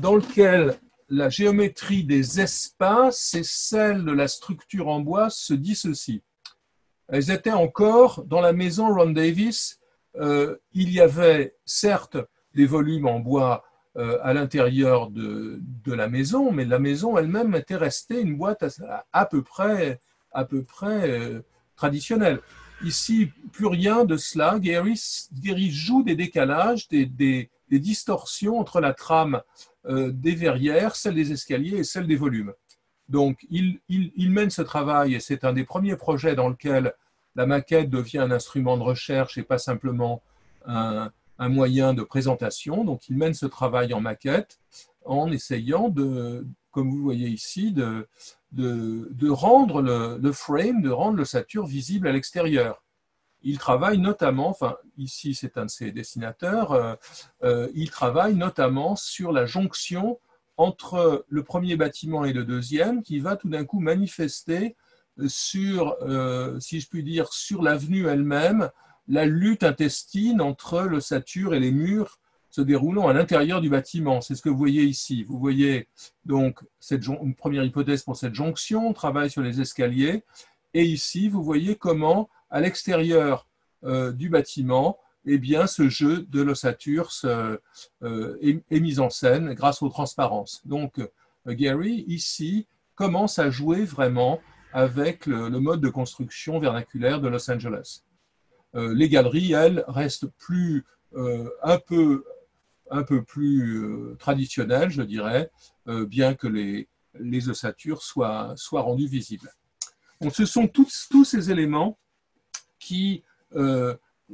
dans lequel la géométrie des espaces et celle de la structure en bois se dissocient. Elles étaient encore dans la maison Ron Davis. Il y avait certes des volumes en bois à l'intérieur de la maison, mais la maison elle-même était restée une boîte à peu près traditionnelle. Ici, plus rien de cela. Gary joue des décalages, des distorsions entre la trame des verrières, celle des escaliers et celle des volumes. Donc, il mène ce travail et c'est un des premiers projets dans lequel la maquette devient un instrument de recherche et pas simplement un moyen de présentation. Donc, il mène ce travail en maquette en essayant comme vous voyez ici, de rendre le frame, de rendre l'ossature visible à l'extérieur. Il travaille notamment, enfin ici c'est un de ses dessinateurs, il travaille notamment sur la jonction entre le premier bâtiment et le deuxième qui va tout d'un coup manifester sur, si je puis dire, sur l'avenue elle-même, la lutte intestine entre l'ossature et les murs se déroulant à l'intérieur du bâtiment. C'est ce que vous voyez ici. Vous voyez donc une première hypothèse pour cette jonction, on travaille sur les escaliers, et ici vous voyez comment à l'extérieur du bâtiment, eh bien, ce jeu de l'ossature est mis en scène grâce aux transparences. Donc Gary, ici, commence à jouer vraiment avec le mode de construction vernaculaire de Los Angeles. Les galeries, elles, restent un peu plus traditionnelles, je dirais, bien que les ossatures soient rendues visibles. Donc, ce sont tous ces éléments qui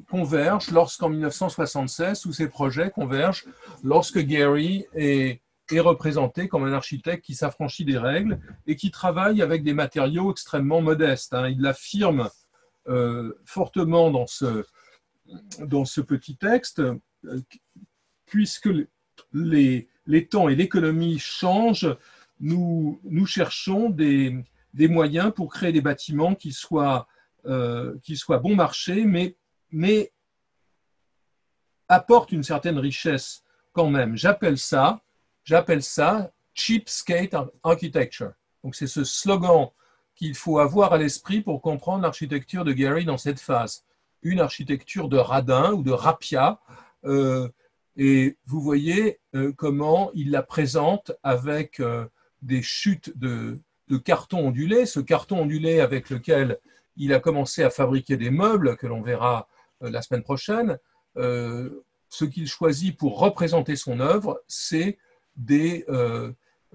convergent lorsqu'en 1976, tous ces projets convergent lorsque Gary est représenté comme un architecte qui s'affranchit des règles et qui travaille avec des matériaux extrêmement modestes. Il l'affirme fortement dans ce petit texte, puisque les temps et l'économie changent, nous cherchons des moyens pour créer des bâtiments qui soient bon marché, mais apportent une certaine richesse quand même. J'appelle ça cheapskate architecture. Donc c'est ce slogan qu'il faut avoir à l'esprit pour comprendre l'architecture de Gary dans cette phase. Une architecture de radin ou de rappia, et vous voyez comment il la présente avec des chutes de carton ondulé, ce carton ondulé avec lequel il a commencé à fabriquer des meubles que l'on verra la semaine prochaine. Ce qu'il choisit pour représenter son œuvre, c'est des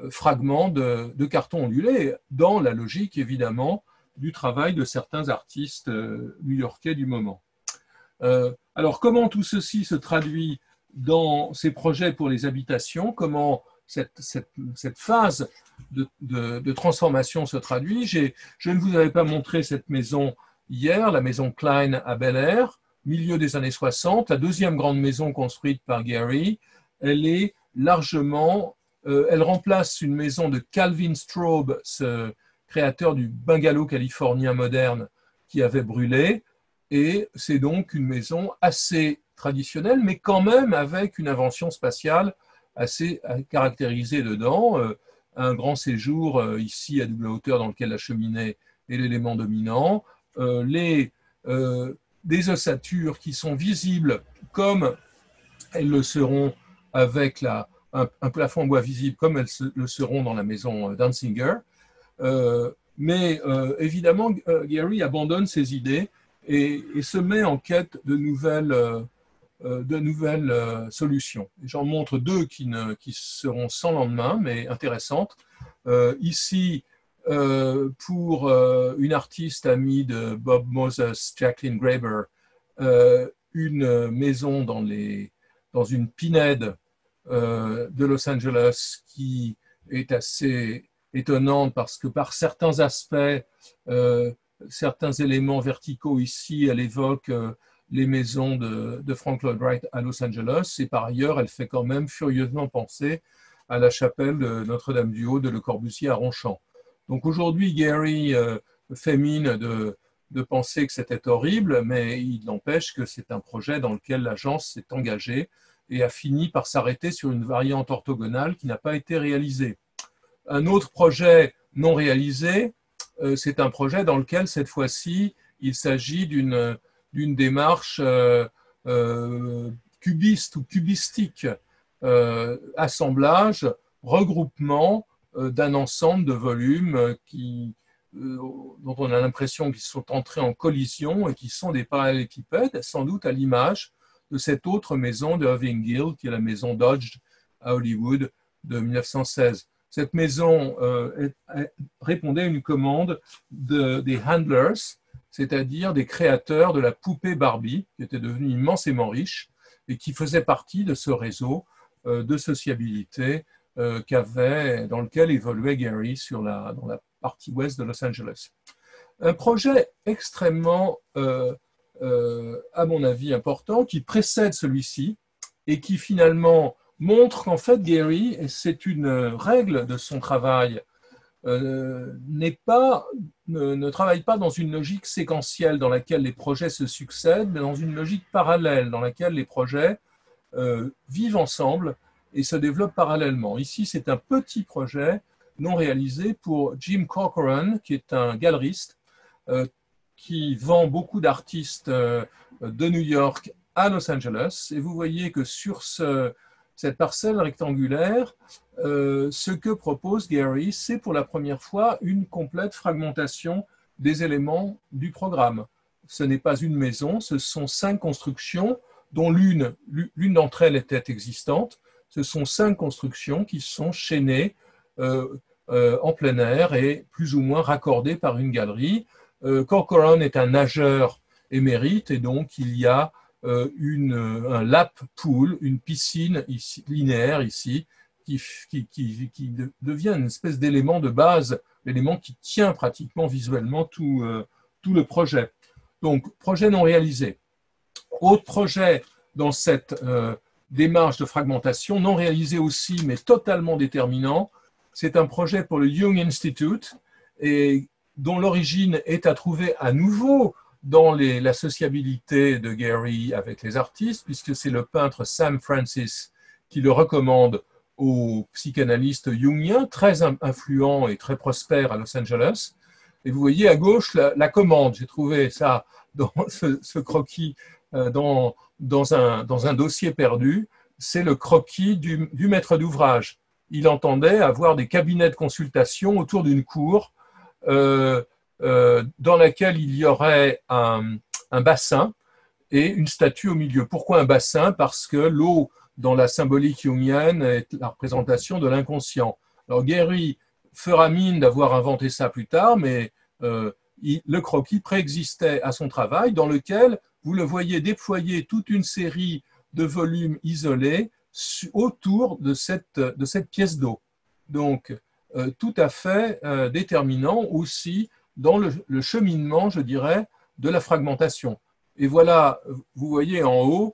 fragments de carton ondulé, dans la logique évidemment du travail de certains artistes new-yorkais du moment. Alors comment tout ceci se traduit dans ces projets pour les habitations, comment cette phase de transformation se traduit. Je ne vous avais pas montré cette maison hier, la maison Klein à Bel Air, milieu des années 60, la deuxième grande maison construite par Gehry. Elle est largement, elle remplace une maison de Calvin Straub, ce créateur du bungalow californien moderne qui avait brûlé, et c'est donc une maison assez traditionnelle, mais quand même avec une invention spatiale assez caractérisée dedans, un grand séjour ici à double hauteur dans lequel la cheminée est l'élément dominant, des ossatures qui sont visibles comme elles le seront avec un plafond en bois visible comme elles le seront dans la maison Danziger. Mais évidemment, Gehry abandonne ses idées et se met en quête de nouvelles solutions. J'en montre deux qui seront sans lendemain, mais intéressantes. Ici, pour une artiste amie de Bob Moses, Jacqueline Graeber, une maison dans une pinède de Los Angeles qui est assez étonnante parce que par certains aspects, certains éléments verticaux ici, elle évoque les maisons de Frank Lloyd Wright à Los Angeles, et par ailleurs, elle fait quand même furieusement penser à la chapelle de Notre-Dame-du-Haut de Le Corbusier à Ronchamp. Donc aujourd'hui, Gehry fait mine de penser que c'était horrible, mais il n'empêche que c'est un projet dans lequel l'agence s'est engagée et a fini par s'arrêter sur une variante orthogonale qui n'a pas été réalisée. Un autre projet non réalisé, c'est un projet dans lequel, cette fois-ci, il s'agit d'une démarche cubiste ou cubistique, assemblage, regroupement d'un ensemble de volumes dont on a l'impression qu'ils sont entrés en collision et qui sont des parallélépipèdes, sans doute à l'image de cette autre maison de Irving Gill, qui est la maison Dodge à Hollywood de 1916. Cette maison répondait à une commande des handlers, c'est-à-dire des créateurs de la poupée Barbie, qui était devenue immensément riche et qui faisait partie de ce réseau de sociabilité dans lequel évoluait Gehry dans la partie ouest de Los Angeles. Un projet extrêmement, à mon avis, important, qui précède celui-ci et qui finalement montre qu'en fait Gehry, et c'est une règle de son travail, ne travaille pas dans une logique séquentielle dans laquelle les projets se succèdent, mais dans une logique parallèle dans laquelle les projets vivent ensemble et se développent parallèlement. Ici, c'est un petit projet non réalisé pour Jim Corcoran, qui est un galeriste qui vend beaucoup d'artistes de New York à Los Angeles. Et vous voyez que sur cette parcelle rectangulaire, ce que propose Gehry, c'est pour la première fois une complète fragmentation des éléments du programme. Ce n'est pas une maison, ce sont 5 constructions, dont l'une d'entre elles était existante. Ce sont 5 constructions qui sont chaînées en plein air et plus ou moins raccordées par une galerie. Corcoran est un nageur émérite et donc il y a un lap pool, une piscine ici, linéaire ici, qui devient une espèce d'élément de base, l'élément qui tient pratiquement visuellement tout le projet. Donc, projet non réalisé. Autre projet dans cette démarche de fragmentation, non réalisé aussi, mais totalement déterminant, c'est un projet pour le Young Institute, et dont l'origine est à trouver à nouveau dans la sociabilité de Gehry avec les artistes, puisque c'est le peintre Sam Francis qui le recommande aux psychanalystes jungiens, très influents et très prospères à Los Angeles. Et vous voyez à gauche la commande. J'ai trouvé ça dans ce croquis dans un dossier perdu. C'est le croquis du maître d'ouvrage. Il entendait avoir des cabinets de consultation autour d'une cour dans laquelle il y aurait un bassin et une statue au milieu. Pourquoi un bassin? Parce que l'eau dans la symbolique jungienne est la représentation de l'inconscient. Alors Gehry fera mine d'avoir inventé ça plus tard, mais le croquis préexistait à son travail, dans lequel vous le voyez déployer toute une série de volumes isolés autour de cette pièce d'eau. Donc, tout à fait déterminant aussi dans le cheminement, je dirais, de la fragmentation. Et voilà, vous voyez en haut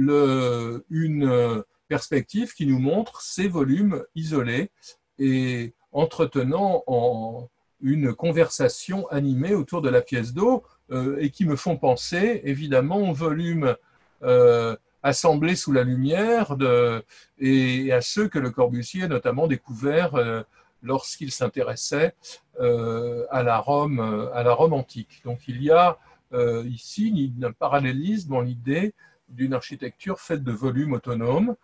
une perspective qui nous montre ces volumes isolés et entretenant une conversation animée autour de la pièce d'eau et qui me font penser évidemment aux volumes assemblés sous la lumière et à ceux que Le Corbusier a notamment découvert lorsqu'il s'intéressait à la Rome antique. Donc il y a ici un parallélisme dans l'idée d'une architecture faite de volumes autonomes.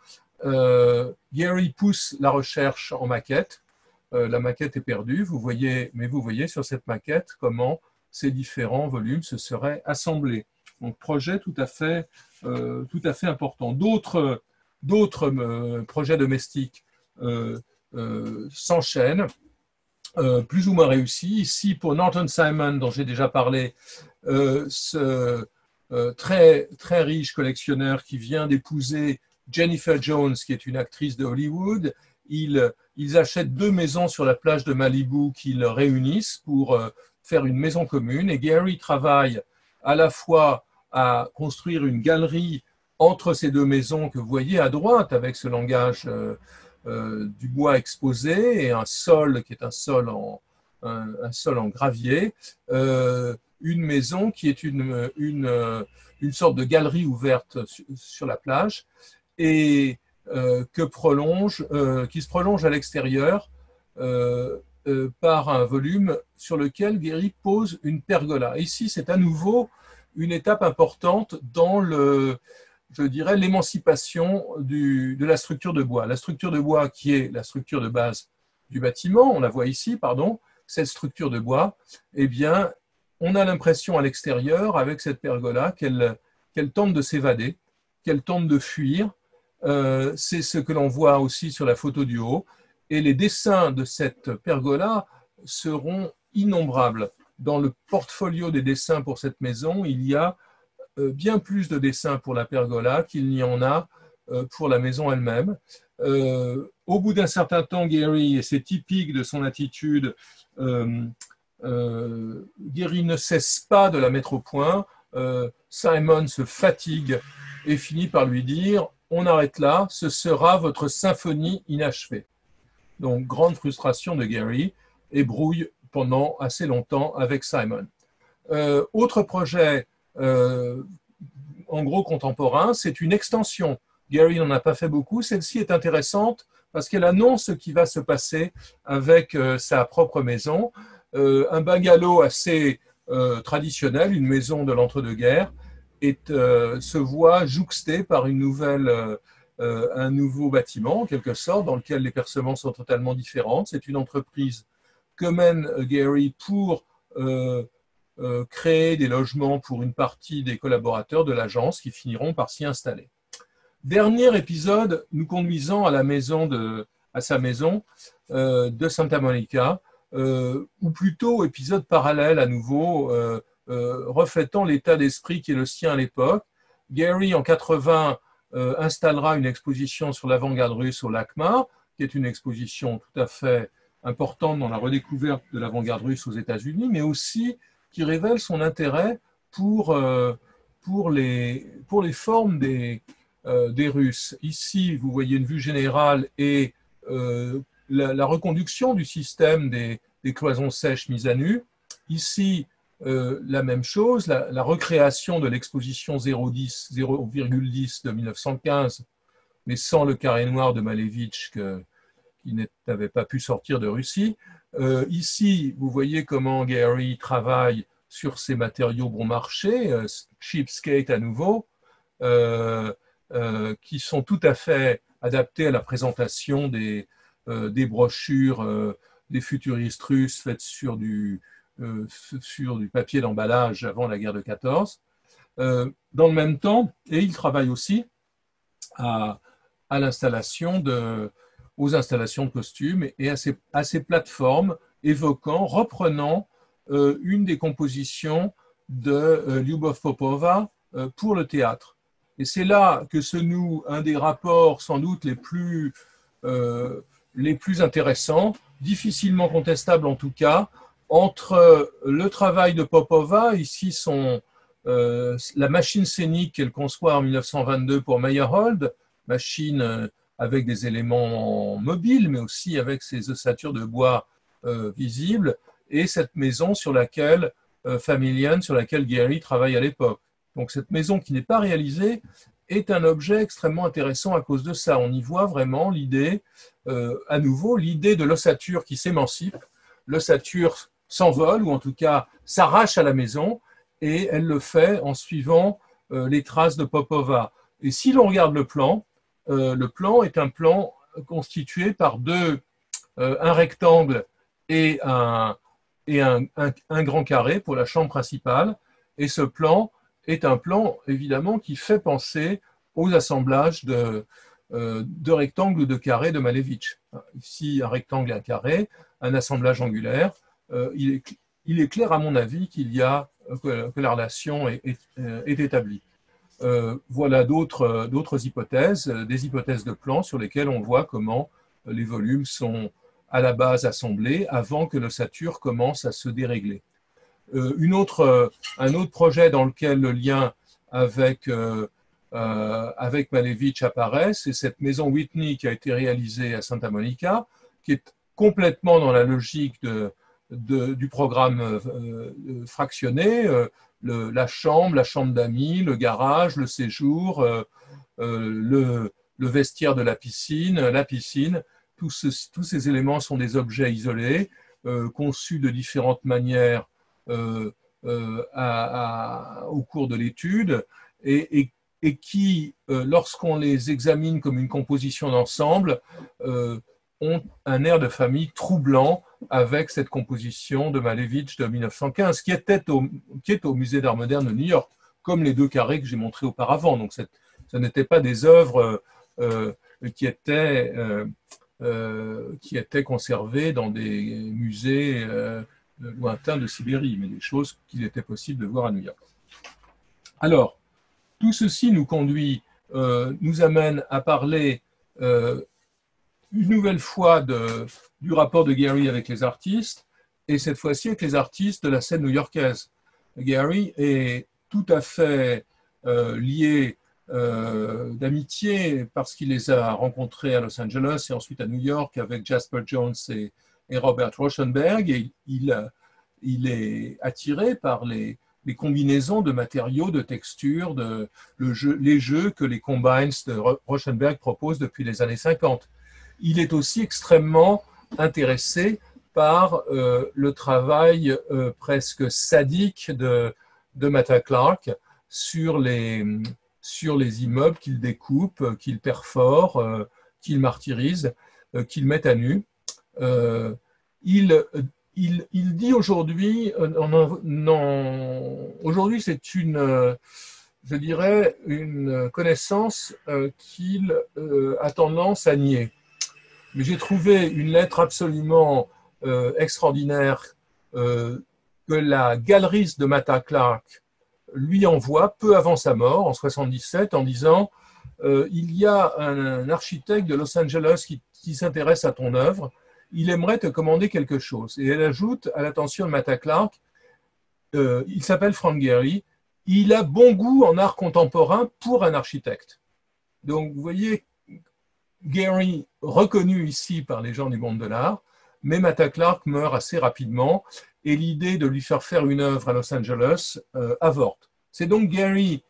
Gehry pousse la recherche en maquette. La maquette est perdue, mais vous voyez sur cette maquette comment ces différents volumes se seraient assemblés. Donc projet tout à fait important. D'autres projets domestiques s'enchaînent, plus ou moins réussis. Ici, pour Norton Simon, dont j'ai déjà parlé, ce très, très riche collectionneur qui vient d'épouser Jennifer Jones, qui est une actrice de Hollywood, ils achètent 2 maisons sur la plage de Malibu qu'ils réunissent pour faire une maison commune. Et Gehry travaille à la fois à construire une galerie entre ces 2 maisons que vous voyez à droite avec ce langage du bois exposé et un sol qui est un sol en gravier, une maison qui est une sorte de galerie ouverte sur la plage et qui se prolonge à l'extérieur par un volume sur lequel Gehry pose une pergola. Ici, c'est à nouveau une étape importante dans je dirais, l'émancipation de la structure de bois. La structure de bois qui est la structure de base du bâtiment, on la voit ici, pardon, cette structure de bois, eh bien, on a l'impression à l'extérieur, avec cette pergola, qu'elle tente de s'évader, qu'elle tente de fuir. C'est ce que l'on voit aussi sur la photo du haut. Et les dessins de cette pergola seront innombrables. Dans le portfolio des dessins pour cette maison, il y a bien plus de dessins pour la pergola qu'il n'y en a pour la maison elle-même. Au bout d'un certain temps, Gehry, et c'est typique de son attitude, Gehry ne cesse pas de la mettre au point. Simon se fatigue et finit par lui dire « On arrête là, ce sera votre symphonie inachevée ». Donc, grande frustration de Gehry et brouille pendant assez longtemps avec Simon. Autre projet en gros contemporain, c'est une extension. Gehry n'en a pas fait beaucoup. Celle-ci est intéressante parce qu'elle annonce ce qui va se passer avec sa propre maison. Un bungalow assez traditionnel, une maison de l'entre-deux-guerres, se voit jouxté par un nouveau bâtiment, en quelque sorte, dans lequel les percements sont totalement différents. C'est une entreprise que mène Gehry pour créer des logements pour une partie des collaborateurs de l'agence qui finiront par s'y installer. Dernier épisode nous conduisant à sa maison de Santa Monica, ou plutôt épisode parallèle à nouveau, reflétant l'état d'esprit qui est le sien à l'époque. Gehry, en 80, installera une exposition sur l'avant-garde russe au LACMA, qui est une exposition tout à fait importante dans la redécouverte de l'avant-garde russe aux États-Unis, mais aussi qui révèle son intérêt pour les formes des Russes. Ici, vous voyez une vue générale et la reconduction du système des cloisons sèches mises à nu. Ici, la même chose, la recréation de l'exposition 0,10 de 1915, mais sans le carré noir de Malevitch qui n'avait pas pu sortir de Russie. Ici, vous voyez comment Gehry travaille sur ces matériaux bon marché, cheapskate à nouveau, qui sont tout à fait adaptés à la présentation des brochures des futuristes russes faites sur du papier d'emballage avant la guerre de 14. Dans le même temps, et il travaille aussi à, à l'installation aux installations de costumes et à ces plateformes évoquant, reprenant une des compositions de Lyubov Popova pour le théâtre. Et c'est là que se noue un des rapports sans doute les plus intéressants, difficilement contestables en tout cas, entre le travail de Popova, ici la machine scénique qu'elle conçoit en 1922 pour Meyerhold, machine avec des éléments mobiles, mais aussi avec ses ossatures de bois visibles, et cette maison sur laquelle familiale sur laquelle Gehry travaille à l'époque. Donc cette maison qui n'est pas réalisée est un objet extrêmement intéressant à cause de ça. On y voit vraiment l'idée, à nouveau, l'idée de l'ossature qui s'émancipe. L'ossature s'envole, ou en tout cas s'arrache à la maison, et elle le fait en suivant les traces de Popova. Et si l'on regarde le plan est un plan constitué par un rectangle et un grand carré pour la chambre principale. Et ce plan est un plan, évidemment, qui fait penser aux assemblages de rectangles ou de carrés de Malevich. Ici, un rectangle et un carré, un assemblage angulaire. Il est clair, à mon avis, que la relation est établie. Voilà d'autres hypothèses, des hypothèses de plan sur lesquelles on voit comment les volumes sont à la base assemblés avant que l'ossature commence à se dérégler. Un autre projet dans lequel le lien avec Malevich apparaît, c'est cette maison Whitney qui a été réalisée à Santa Monica, qui est complètement dans la logique du programme fractionné, la chambre d'amis, le garage, le séjour, le vestiaire de la piscine, tous ces éléments sont des objets isolés, conçus de différentes manières au cours de l'étude et qui, lorsqu'on les examine comme une composition d'ensemble, ont un air de famille troublant avec cette composition de Malevich de 1915, qui est au Musée d'Art moderne de New York, comme les deux carrés que j'ai montrés auparavant. Donc, ce n'étaient pas des œuvres qui étaient conservées dans des musées lointains de Sibérie, mais des choses qu'il était possible de voir à New York. Alors, tout ceci nous amène à parler une nouvelle fois du rapport de Gehry avec les artistes, et cette fois-ci avec les artistes de la scène new-yorkaise. Gehry est tout à fait lié d'amitié parce qu'il les a rencontrés à Los Angeles et ensuite à New York avec Jasper Jones et Robert Rauschenberg, et il est attiré par les combinaisons de matériaux, de textures, les jeux que les combines de Rauschenberg proposent depuis les années 50. Il est aussi extrêmement intéressé par le travail presque sadique de Mata Clark sur les immeubles qu'il découpe, qu'il perfore, qu'il martyrise, qu'il met à nu. Il dit aujourd'hui, aujourd'hui c'est je dirais, une connaissance qu'il a tendance à nier. Mais j'ai trouvé une lettre absolument extraordinaire que la galeriste de Mata Clark lui envoie peu avant sa mort, en 1977, en disant il y a un architecte de Los Angeles qui s'intéresse à ton œuvre, il aimerait te commander quelque chose. Et elle ajoute à l'attention de Mata Clark, il s'appelle Frank Gehry, il a bon goût en art contemporain pour un architecte. Donc vous voyez, Gehry reconnu ici par les gens du monde de l'art, mais Mata Clark meurt assez rapidement et l'idée de lui faire une œuvre à Los Angeles avorte. C'est donc Gehry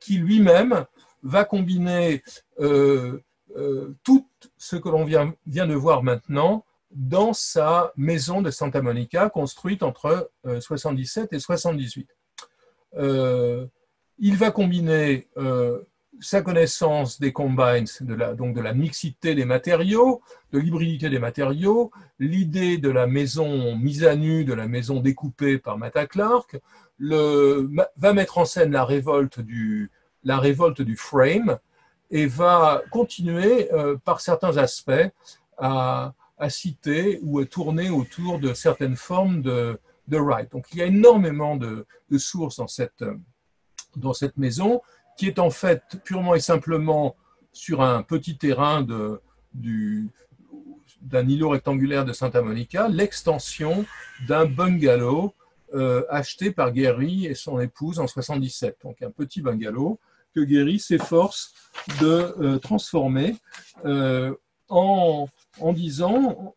qui lui-même va combiner tout ce que l'on vient de voir maintenant dans sa maison de Santa Monica construite entre 77 et 78. Il va combiner sa connaissance des combines, donc de la mixité des matériaux, de l'hybridité des matériaux, l'idée de la maison mise à nu, de la maison découpée par Mata Clark, va mettre en scène la révolte du frame et va continuer par certains aspects à citer ou à tourner autour de certaines formes de Wright. Donc il y a énormément de sources dans cette maison, qui est en fait purement et simplement sur un petit terrain d'un îlot rectangulaire de Santa Monica, l'extension d'un bungalow acheté par Gehry et son épouse en 77. Donc un petit bungalow que Gehry s'efforce de transformer en disant,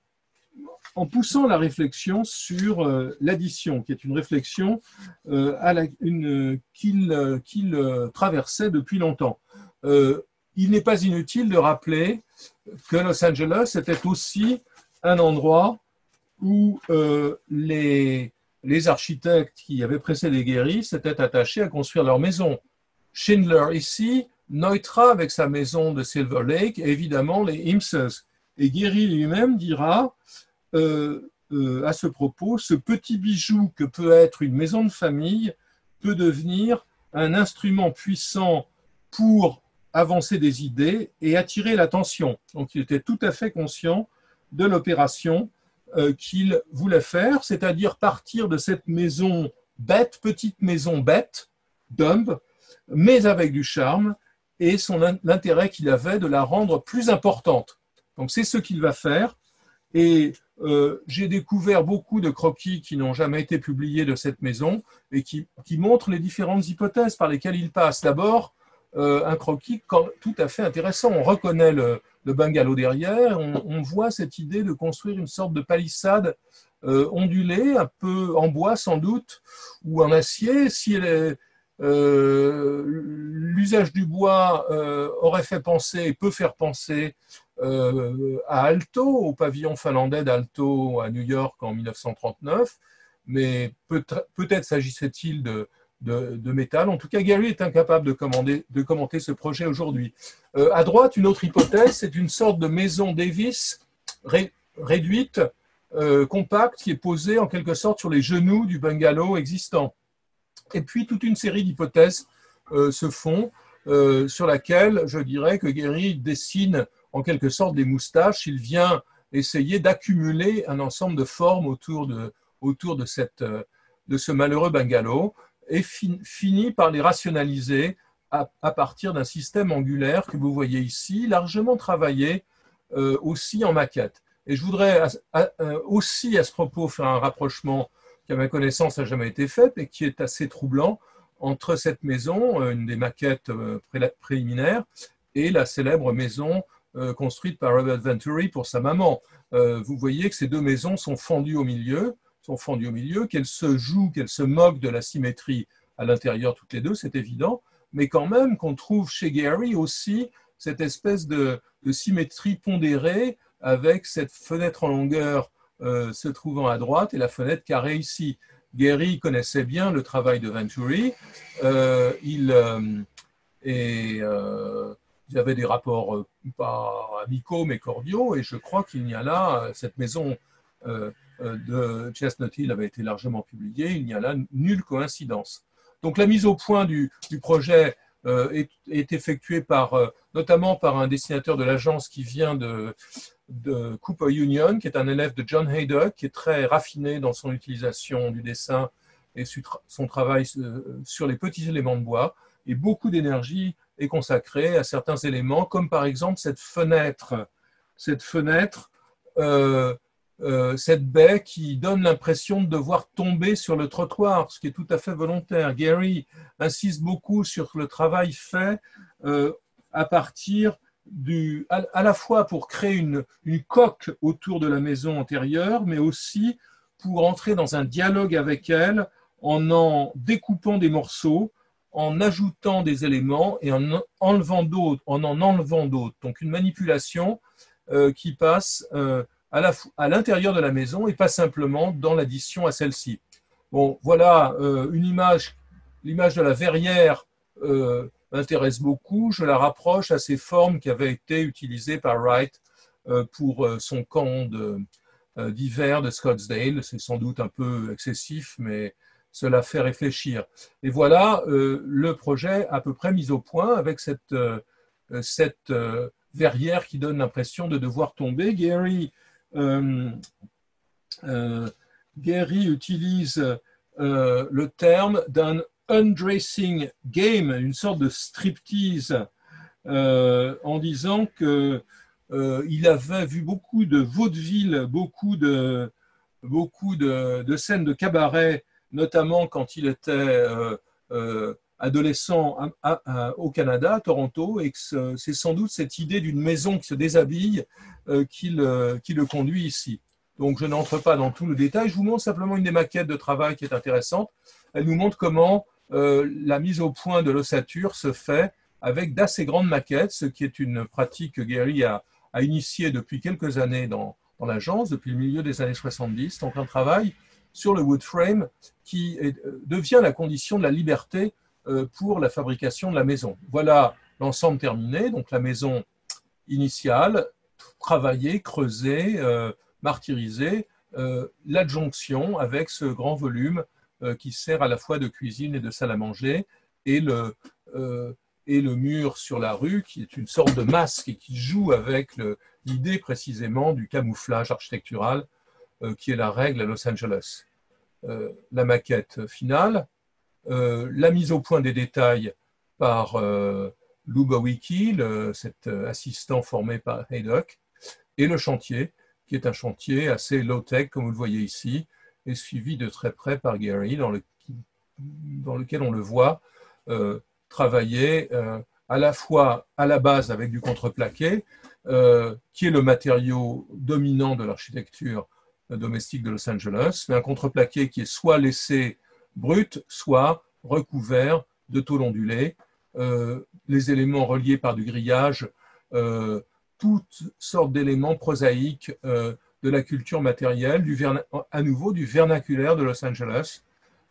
en poussant la réflexion sur l'addition, qui est une réflexion qu'il traversait depuis longtemps. Il n'est pas inutile de rappeler que Los Angeles était aussi un endroit où les architectes qui avaient précédé Gehry s'étaient attachés à construire leur maison. Schindler ici, Neutra avec sa maison de Silver Lake, et évidemment les Imses. Et Gehry lui-même dira à ce propos, ce petit bijou que peut être une maison de famille peut devenir un instrument puissant pour avancer des idées et attirer l'attention. Donc il était tout à fait conscient de l'opération qu'il voulait faire, c'est-à-dire partir de cette maison bête, petite maison bête, dumb, mais avec du charme, et l'intérêt qu'il avait de la rendre plus importante. Donc c'est ce qu'il va faire. Et j'ai découvert beaucoup de croquis qui n'ont jamais été publiés de cette maison et qui montrent les différentes hypothèses par lesquelles il passe. D'abord, un croquis tout à fait intéressant. On reconnaît le bungalow derrière, on voit cette idée de construire une sorte de palissade ondulée, un peu en bois sans doute, ou en acier. Si l'usage du bois aurait fait penser et peut faire penser à Alto, au pavillon finlandais d'Alto à New York en 1939, mais peut-être s'agissait-il de métal. En tout cas, Gehry est incapable de commenter ce projet aujourd'hui. À droite, une autre hypothèse, c'est une sorte de maison Davis réduite, compacte, qui est posée en quelque sorte sur les genoux du bungalow existant. Et puis, toute une série d'hypothèses se font, sur laquelle je dirais que Gehry dessine en quelque sorte des moustaches. Il vient essayer d'accumuler un ensemble de formes autour de ce malheureux bungalow et finit par les rationaliser à partir d'un système angulaire que vous voyez ici, largement travaillé aussi en maquette. Et je voudrais aussi à ce propos faire un rapprochement qui à ma connaissance n'a jamais été fait et qui est assez troublant entre cette maison, une des maquettes préliminaires, et la célèbre maison construite par Robert Venturi pour sa maman. Vous voyez que ces deux maisons sont fendues au milieu, qu'elles se jouent, qu'elles se moquent de la symétrie à l'intérieur toutes les deux, c'est évident, mais quand même qu'on trouve chez Gehry aussi cette espèce de symétrie pondérée avec cette fenêtre en longueur se trouvant à droite et la fenêtre carrée ici. Gehry connaissait bien le travail de Venturi. Il y avait des rapports pas amicaux mais cordiaux, et je crois qu'il y a là, cette maison de Chestnut Hill avait été largement publiée, il n'y a là nulle coïncidence. Donc la mise au point du projet est effectuée notamment par un dessinateur de l'agence qui vient de Cooper Union, qui est un élève de John Haydock, qui est très raffiné dans son utilisation du dessin et son travail sur les petits éléments de bois, et beaucoup d'énergie est consacrée à certains éléments, comme par exemple cette fenêtre, cette baie qui donne l'impression de devoir tomber sur le trottoir, ce qui est tout à fait volontaire. Gehry insiste beaucoup sur le travail fait à partir à la fois pour créer une coque autour de la maison antérieure, mais aussi pour entrer dans un dialogue avec elle en découpant des morceaux, en ajoutant des éléments et en en enlevant d'autres. Donc une manipulation qui passe à l'intérieur de la maison et pas simplement dans l'addition à celle-ci. Bon, voilà l'image de la verrière m'intéresse beaucoup. Je la rapproche à ces formes qui avaient été utilisées par Wright pour son camp d'hiver de Scottsdale. C'est sans doute un peu excessif, mais cela fait réfléchir. Et voilà le projet à peu près mis au point avec cette cette verrière qui donne l'impression de devoir tomber. Gehry utilise le terme d'un undressing game, une sorte de striptease, en disant que il avait vu beaucoup de vaudeville, beaucoup de scènes de cabaret, notamment quand il était adolescent au Canada, à Toronto, et que c'est sans doute cette idée d'une maison qui se déshabille qui le conduit ici. Donc je n'entre pas dans tout le détail, je vous montre simplement une des maquettes de travail qui est intéressante. Elle nous montre comment la mise au point de l'ossature se fait avec d'assez grandes maquettes, ce qui est une pratique que Gehry a initiée depuis quelques années dans l'agence, depuis le milieu des années 70. Donc un travail sur le wood frame qui devient la condition de la liberté pour la fabrication de la maison. Voilà l'ensemble terminé, donc la maison initiale, travaillée, creusée, martyrisée, l'adjonction avec ce grand volume qui sert à la fois de cuisine et de salle à manger, et le mur sur la rue qui est une sorte de masque et qui joue avec l'idée précisément du camouflage architectural qui est la règle à Los Angeles. La maquette finale, la mise au point des détails par Lou Bowicki, cet assistant formé par Haydock, et le chantier, qui est un chantier assez low-tech, comme vous le voyez ici, et suivi de très près par Gehry, dans lequel on le voit travailler à la fois à la base avec du contreplaqué, qui est le matériau dominant de l'architecture domestique de Los Angeles, mais un contreplaqué qui est soit laissé brut, soit recouvert de tôle ondulée, les éléments reliés par du grillage, toutes sortes d'éléments prosaïques de la culture matérielle, à nouveau du vernaculaire de Los Angeles,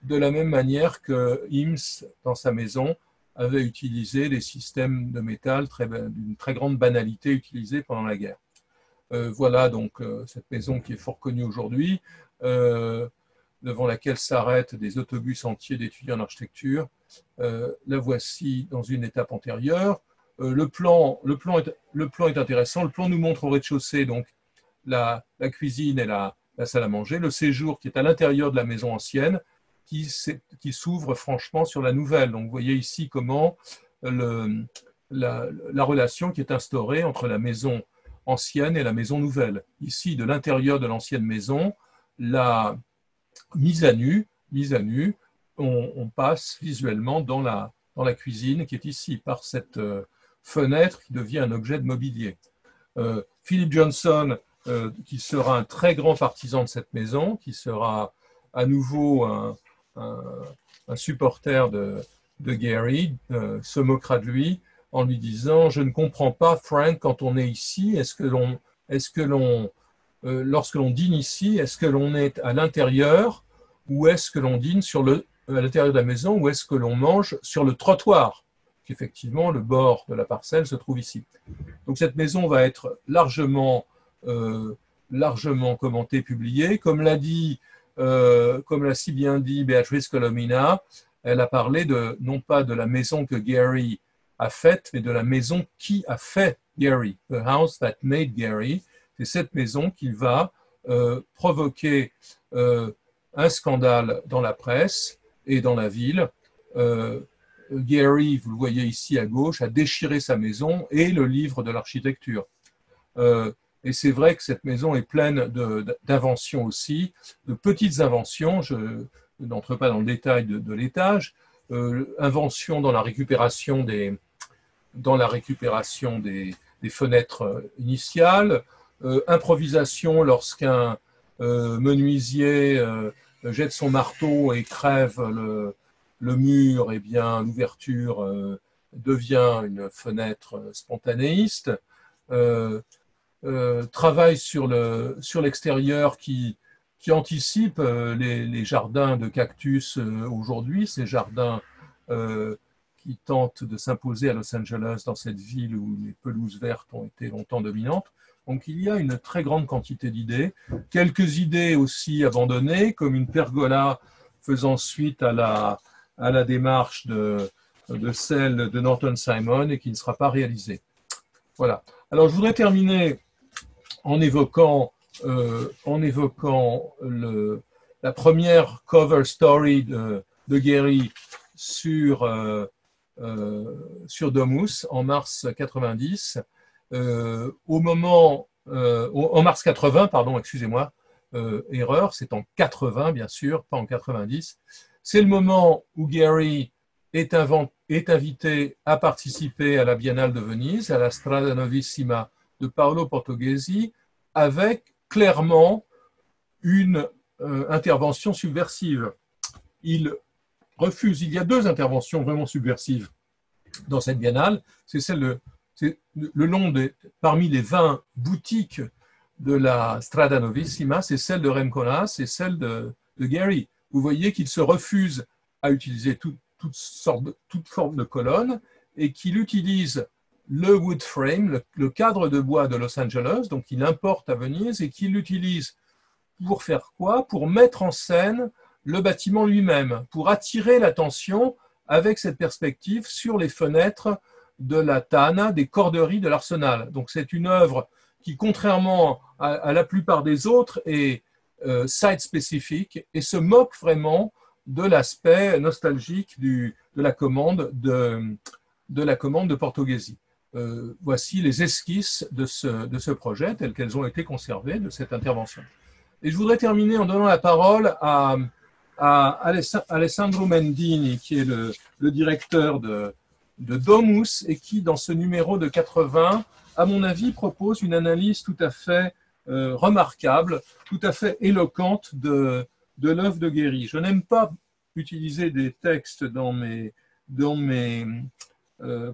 de la même manière que Eames, dans sa maison, avait utilisé des systèmes de métal d'une très grande banalité utilisés pendant la guerre. Voilà donc cette maison qui est fort connue aujourd'hui, devant laquelle s'arrêtent des autobus entiers d'étudiants en architecture. La voici dans une étape antérieure. Le plan est intéressant. Le plan nous montre au rez-de-chaussée donc la cuisine et la salle à manger, le séjour qui est à l'intérieur de la maison ancienne, qui s'ouvre franchement sur la nouvelle. Donc vous voyez ici comment la relation qui est instaurée entre la maison ancienne et la maison nouvelle. Ici, de l'intérieur de l'ancienne maison, la mise à nu, on passe visuellement dans la cuisine qui est ici, par cette fenêtre qui devient un objet de mobilier. Philip Johnson, qui sera un très grand partisan de cette maison, qui sera à nouveau un supporter de Gehry, se moquera de lui en lui disant « Je ne comprends pas, Frank, quand on est ici, lorsque l'on dîne ici, est-ce que l'on est à l'intérieur ou est-ce que l'on dîne à l'intérieur de la maison ou est-ce que l'on mange sur le trottoir ?» Effectivement, le bord de la parcelle se trouve ici. Donc cette maison va être largement commentée, publiée. Comme l'a si bien dit Beatrice Colomina, elle a parlé non pas de la maison que Gehry a faite, mais de la maison qui a fait Gehry, the house that made Gehry. C'est cette maison qui va provoquer un scandale dans la presse et dans la ville. Gehry, vous le voyez ici à gauche, a déchiré sa maison et le livre de l'architecture. Et c'est vrai que cette maison est pleine d'inventions aussi, de petites inventions. Je n'entre pas dans le détail de l'étage. Inventions dans la récupération des fenêtres initiales. Improvisation lorsqu'un menuisier jette son marteau et crève le mur, et bien l'ouverture devient une fenêtre spontanéiste. Travail sur l'extérieur qui anticipe les jardins de cactus aujourd'hui, ces jardins qui tentent de s'imposer à Los Angeles, dans cette ville où les pelouses vertes ont été longtemps dominantes. Donc il y a une très grande quantité d'idées, quelques idées aussi abandonnées, comme une pergola faisant suite à la démarche de celle de Norton Simon et qui ne sera pas réalisée. Voilà. Alors, je voudrais terminer en évoquant, la première cover story de Gehry sur Domus en mars 90. En mars 80, pardon, excusez-moi, erreur, c'est en 80 bien sûr, pas en 90. C'est le moment où Gehry est invité à participer à la Biennale de Venise, à la Strada Novissima de Paolo Portoghesi, avec clairement une intervention subversive. Il refuse, il y a deux interventions vraiment subversives dans cette biennale, c'est le long parmi les 20 boutiques de la Strada Novissima, c'est celle de Rem Koolhaas et celle de Gehry. Vous voyez qu'il se refuse à utiliser toute forme de colonne et qu'il utilise le wood frame, le cadre de bois de Los Angeles, donc il importe à Venise et qu'il l'utilise pour faire quoi? Pour mettre en scène le bâtiment lui-même, pour attirer l'attention avec cette perspective sur les fenêtres de la Tana, des corderies de l'Arsenal. Donc c'est une œuvre qui, contrairement à la plupart des autres, est site-spécifique et se moque vraiment de l'aspect nostalgique de la commande de Portoghesi. Voici les esquisses de ce projet, telles qu'elles ont été conservées, de cette intervention. Et je voudrais terminer en donnant la parole à Alessandro Mendini, qui est le directeur de Domus et qui, dans ce numéro de 80, à mon avis, propose une analyse tout à fait remarquable, tout à fait éloquente de l'œuvre de Gehry. Je n'aime pas utiliser des textes dans mes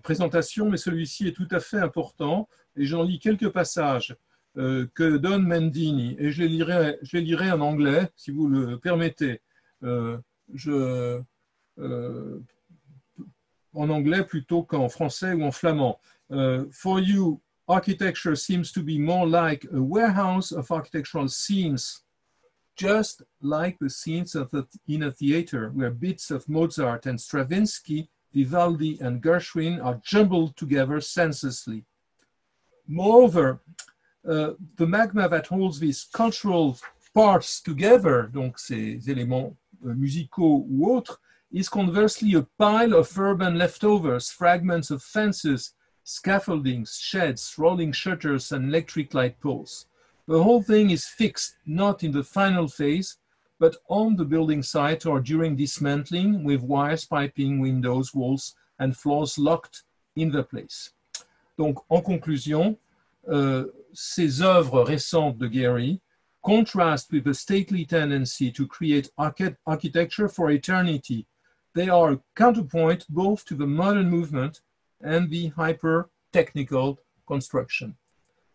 présentations, mais celui-ci est tout à fait important et j'en lis quelques passages que donne Mendini et je les lirai en anglais, si vous le permettez. En anglais plutôt qu'en français ou en flamand. For you, architecture seems to be more like a warehouse of architectural scenes, just like the scenes in a theater where bits of Mozart and Stravinsky, Vivaldi and Gershwin are jumbled together senselessly. Moreover, the magma that holds these cultural parts together, donc ces éléments musicaux ou autres, is conversely a pile of urban leftovers, fragments of fences, scaffoldings, sheds, rolling shutters, and electric light poles. The whole thing is fixed, not in the final phase, but on the building site or during dismantling, with wires, piping, windows, walls, and floors locked in the place. Donc, en conclusion, ces œuvres récentes de Gehry contrast with the stately tendency to create architecture for eternity. They are a counterpoint both to the modern movement and the hyper-technical construction.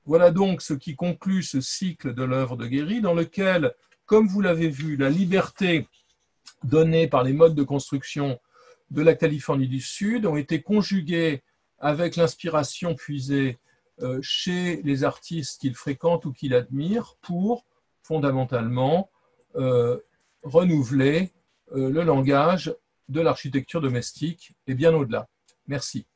Voilà donc ce qui conclut ce cycle de l'œuvre de Gehry, dans lequel, comme vous l'avez vu, la liberté donnée par les modes de construction de la Californie du Sud ont été conjuguées avec l'inspiration puisée chez les artistes qu'il fréquente ou qu'il admire pour, fondamentalement, renouveler le langage de l'architecture domestique et bien au-delà. Merci.